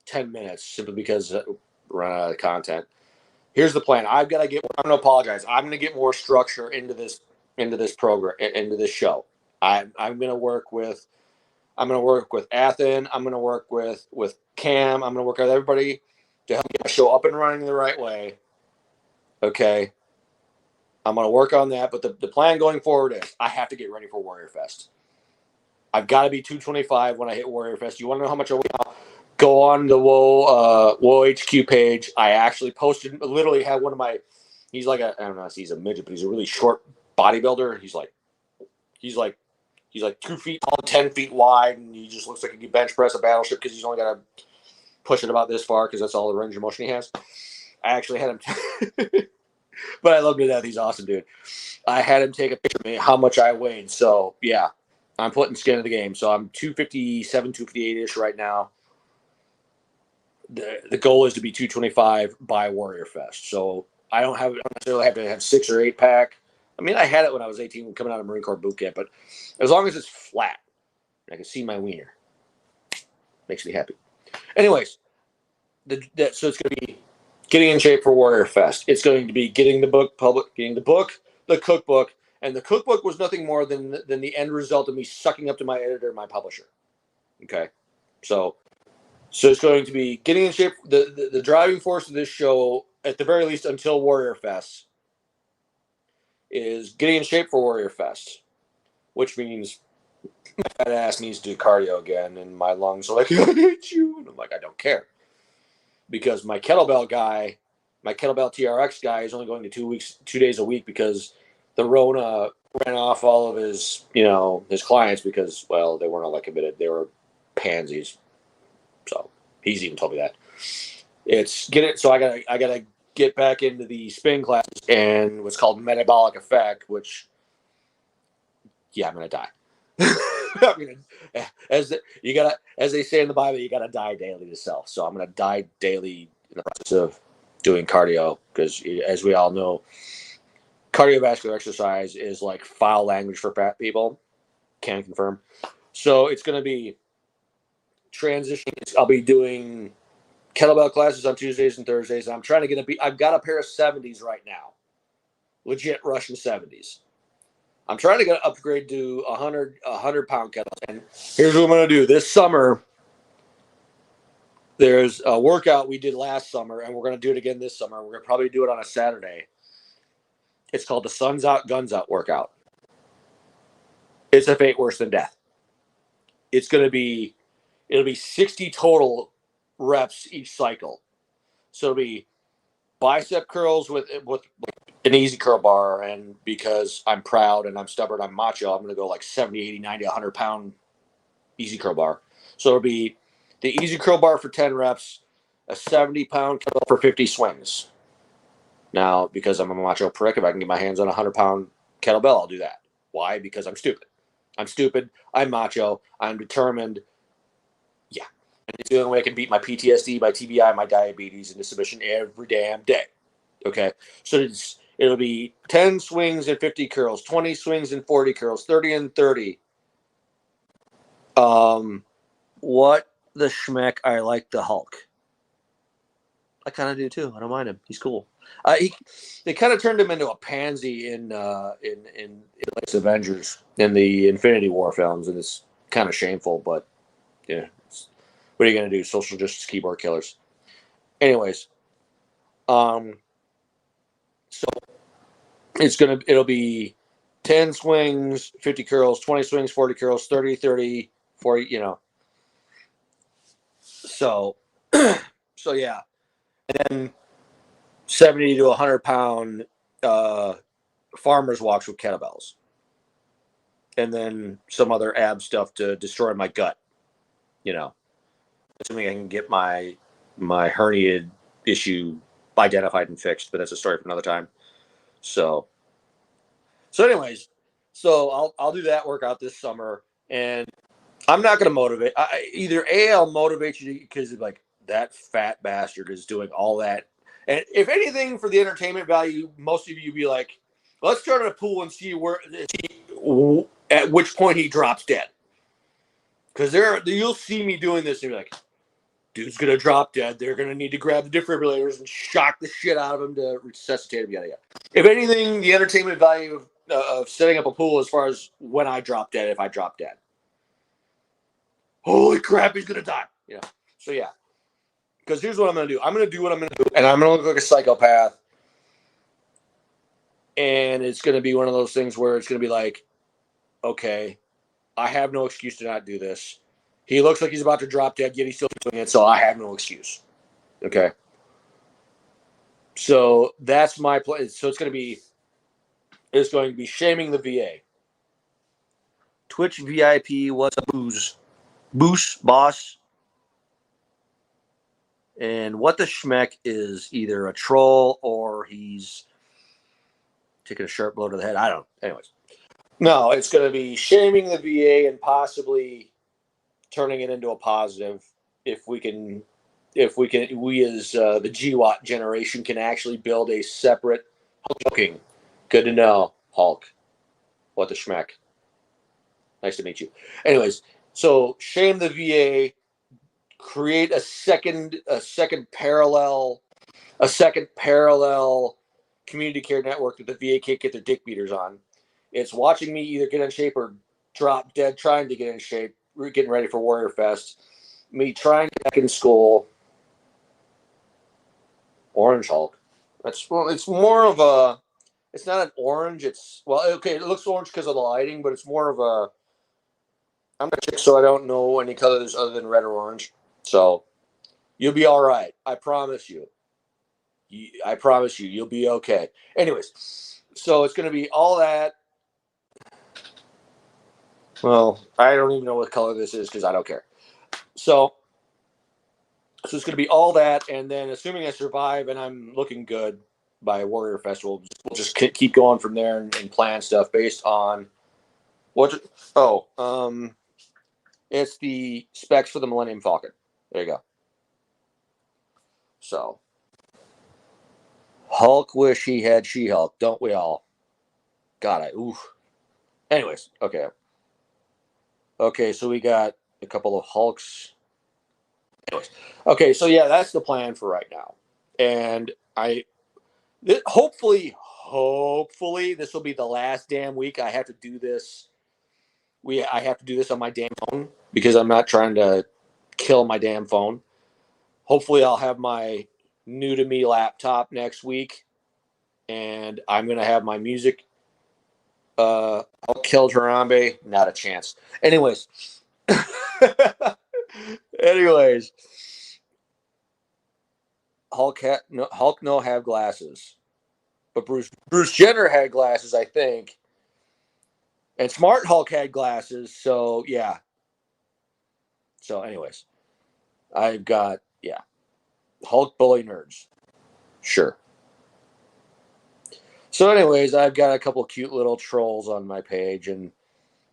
10 minutes simply because we're running out of content. Here's the plan. I'm going to apologize. I'm going to get more structure into this program, into this show. I'm going to work with Athen. I'm going to work with Cam. I'm going to work with everybody to help get my show up and running the right way. Okay. I'm going to work on that. But the plan going forward is I have to get ready for Warrior Fest. I've got to be 225 when I hit Warrior Fest. You want to know how much I weigh now? Go on the Whoa HQ page. I actually posted, literally had one of my, he's like I don't know if he's a midget, but he's a really short bodybuilder. He's like 2 feet tall, 10 feet wide, and he just looks like he could bench press a battleship because he's only got to push it about this far because that's all the range of motion he has. I actually had him, but I love him to death. He's awesome, dude. I had him take a picture of me, how much I weighed. So yeah, I'm putting skin in the game. So I'm 257, 258-ish right now. The goal is to be 225 by Warrior Fest. So I don't necessarily have to have 6 or 8 pack. I mean, I had it when I was 18 coming out of Marine Corps boot camp, but as long as it's flat, I can see my wiener. Makes me happy. Anyways, so it's going to be getting in shape for Warrior Fest. It's going to be getting the book, the cookbook, and the cookbook was nothing more than the end result of me sucking up to my editor and my publisher. Okay, so it's going to be getting in shape. The driving force of this show, at the very least until Warrior Fest, is getting in shape for Warrior Fest, which means my fat ass needs to do cardio again, and my lungs are like, I hate you. And I'm like, I don't care. Because my kettlebell TRX guy is only going to 2 days a week because the Rona ran off all of his clients because, well, they weren't all that committed. They were pansies. So he's even told me that. So I gotta get back into the spin classes and what's called metabolic effect, which, yeah, I'm gonna die. As they say in the Bible, you gotta die daily to self. So I'm gonna die daily in the process of doing cardio because, as we all know, cardiovascular exercise is like foul language for fat people. Can confirm. So it's gonna be transitioning. I'll be doing kettlebell classes on Tuesdays and Thursdays. I'm trying to I've got a pair of 70s right now, legit Russian 70s. I'm trying to get an upgrade to 100-pound kettlebells. And here's what I'm going to do this summer. There's a workout we did last summer, and we're going to do it again this summer. We're going to probably do it on a Saturday. It's called the Suns Out, Guns Out workout. It's a fate worse than death. It'll be 60 total reps each cycle. So it'll be bicep curls with an easy curl bar, and because I'm proud and I'm stubborn, I'm macho, I'm going to go like 70, 80, 90, 100-pound easy curl bar. So it'll be the easy curl bar for 10 reps, a 70-pound kettlebell for 50 swings. Now, because I'm a macho prick, if I can get my hands on a 100-pound kettlebell, I'll do that. Why? Because I'm stupid. I'm macho. I'm determined. Yeah. And it's the only way I can beat my PTSD, my TBI, my diabetes into submission every damn day. Okay. So it'll be 10 swings and 50 curls, 20 swings and 40 curls, 30 and 30. What the schmeck? I like the Hulk. I kind of do too. I don't mind him. He's cool. They kind of turned him into a pansy in Avengers in the Infinity War films, and it's kind of shameful. But yeah, what are you gonna do? Social justice keyboard killers. Anyways, so it'll be 10 swings, 50 curls, 20 swings, 40 curls, 30, 30, 40. So yeah, and then 70 to 100-pound farmers walks with kettlebells, and then some other ab stuff to destroy my gut. Assuming I can get my herniated issue identified and fixed, but that's a story for another time. So anyways, I'll do that workout this summer, and I'm not going to motivate. I'll motivate you because like that fat bastard is doing all that. And if anything, for the entertainment value, most of you be like, let's start at a pool and see at which point he drops dead. Because you'll see me doing this and be like, dude's gonna drop dead. They're gonna need to grab the defibrillators and shock the shit out of him to resuscitate him. Yada yada. If anything, the entertainment value of setting up a pool, as far as when I drop dead, if I drop dead, holy crap, he's gonna die. Yeah. So yeah. Because here's what I'm gonna do. I'm gonna do what I'm gonna do, and I'm gonna look like a psychopath. And it's gonna be one of those things where it's gonna be like, okay, I have no excuse to not do this. He looks like he's about to drop dead, yet he's still doing it, so I have no excuse. Okay. So that's my plan. So it's going to be shaming the VA. Twitch VIP, what's up, Boosh, boss. And what the schmeck is either a troll or he's taking a sharp blow to the head. I don't know. Anyways. No, it's going to be shaming the VA and possibly turning it into a positive if we as the GWAT generation can actually build a separate Hulking. Good to know, Hulk. What the schmeck. Nice to meet you. Anyways, so shame the VA, create a second parallel community care network that the VA can't get their dick beaters on. It's watching me either get in shape or drop dead trying to get in shape. We're getting ready for Warrior Fest. Me trying to get back in school. Orange Hulk. It's more of a. It's not an orange. It's okay. It looks orange because of the lighting, but it's more of a. I'm a chick, so I don't know any colors other than red or orange. So you'll be all right. I promise you. I promise you, you'll be okay. Anyways, so it's going to be all that. Well, I don't even know what color this is because I don't care. So it's going to be all that, and then assuming I survive and I'm looking good by Warrior Festival, we'll just keep going from there and plan stuff based on what. It's the specs for the Millennium Falcon. There you go. So Hulk wish he had She-Hulk, don't we all? God, oof. Anyways, okay. Okay, so we got a couple of Hulks. Anyways, okay, so yeah, that's the plan for right now. And hopefully this will be the last damn week I have to do this. I have to do this on my damn phone because I'm not trying to kill my damn phone. Hopefully I'll have my new to me laptop next week, and I'm gonna have my music. I'll kill Harambe. Not a chance. Anyways. Hulk no have glasses, but Bruce Jenner had glasses, I think, and Smart Hulk had glasses. So yeah. So anyways, I've got Hulk bully nerds, sure. So anyways, I've got a couple cute little trolls on my page, and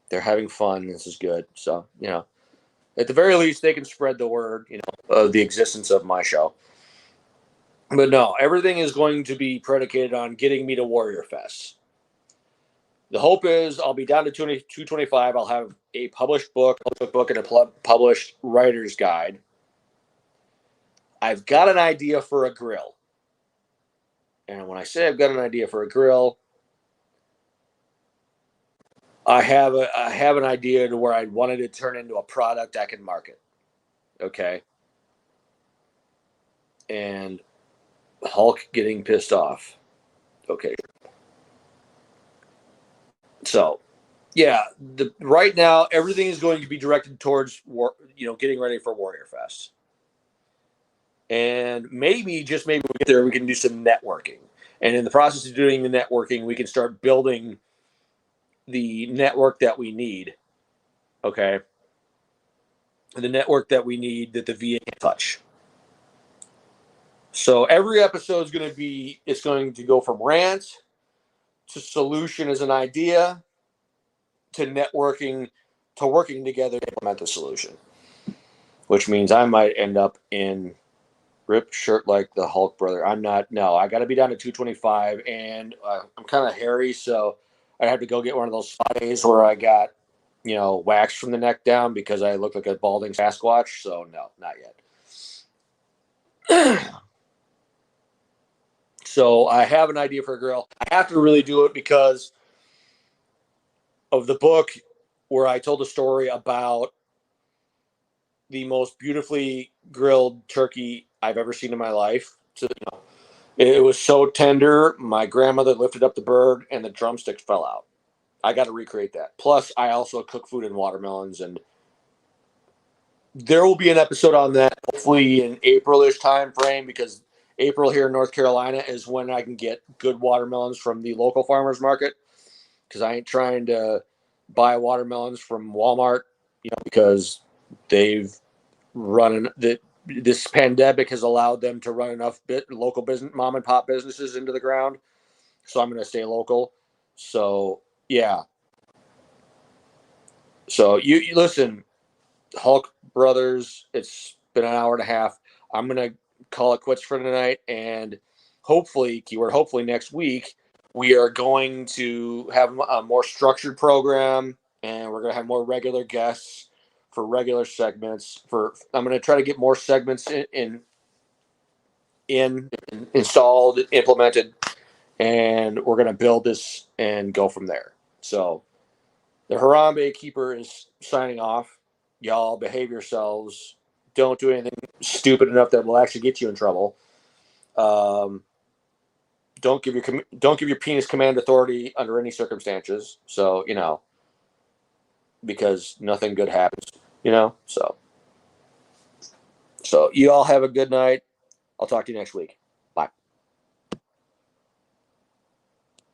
they're having fun. This is good. So at the very least, they can spread the word, of the existence of my show. But no, everything is going to be predicated on getting me to Warrior Fest. The hope is I'll be down to 225. I'll have a published book, and a published writer's guide. I've got an idea for a grill. And when I say I've got an idea for a grill, I have an idea to where I wanted to turn into a product I can market. Okay. And Hulk getting pissed off. Okay. So, yeah, right now everything is going to be directed towards getting ready for Warrior Fest. And maybe just maybe we get there, we can do some networking. And in the process of doing the networking, we can start building the network that we need. Okay. The network that we need that the VA can touch. So every episode is going to go from rant to solution as an idea to networking to working together to implement the solution, which means I might end up in Rip shirt like the Hulk brother. I'm not. No, I got to be down to 225, and I'm kind of hairy, so I have to go get one of those spa days where I got, wax from the neck down because I look like a balding Sasquatch. So no, not yet. So I have an idea for a grill. I have to really do it because of the book where I told a story about the most beautifully grilled turkey I've ever seen in my life. So, it was so tender. My grandmother lifted up the bird and the drumsticks fell out. I got to recreate that. Plus, I also cook food in watermelons, and there will be an episode on that hopefully in April-ish time frame because April here in North Carolina is when I can get good watermelons from the local farmers market because I ain't trying to buy watermelons from Walmart, because they've run this pandemic has allowed them to run enough local business, mom and pop businesses into the ground. So I'm going to stay local. So yeah. So you listen, Hulk brothers. It's been an hour and a half. I'm going to call it quits for tonight, and hopefully, keyword hopefully, next week we are going to have a more structured program, and we're going to have more regular guests for regular segments. I'm going to try to get more segments installed, implemented, and we're going to build this and go from there. So the Harambe Keeper is signing off. Y'all behave yourselves. Don't do anything stupid enough that will actually get you in trouble. Don't give your penis command authority under any circumstances. So because nothing good happens. So you all have a good night. I'll talk to you next week.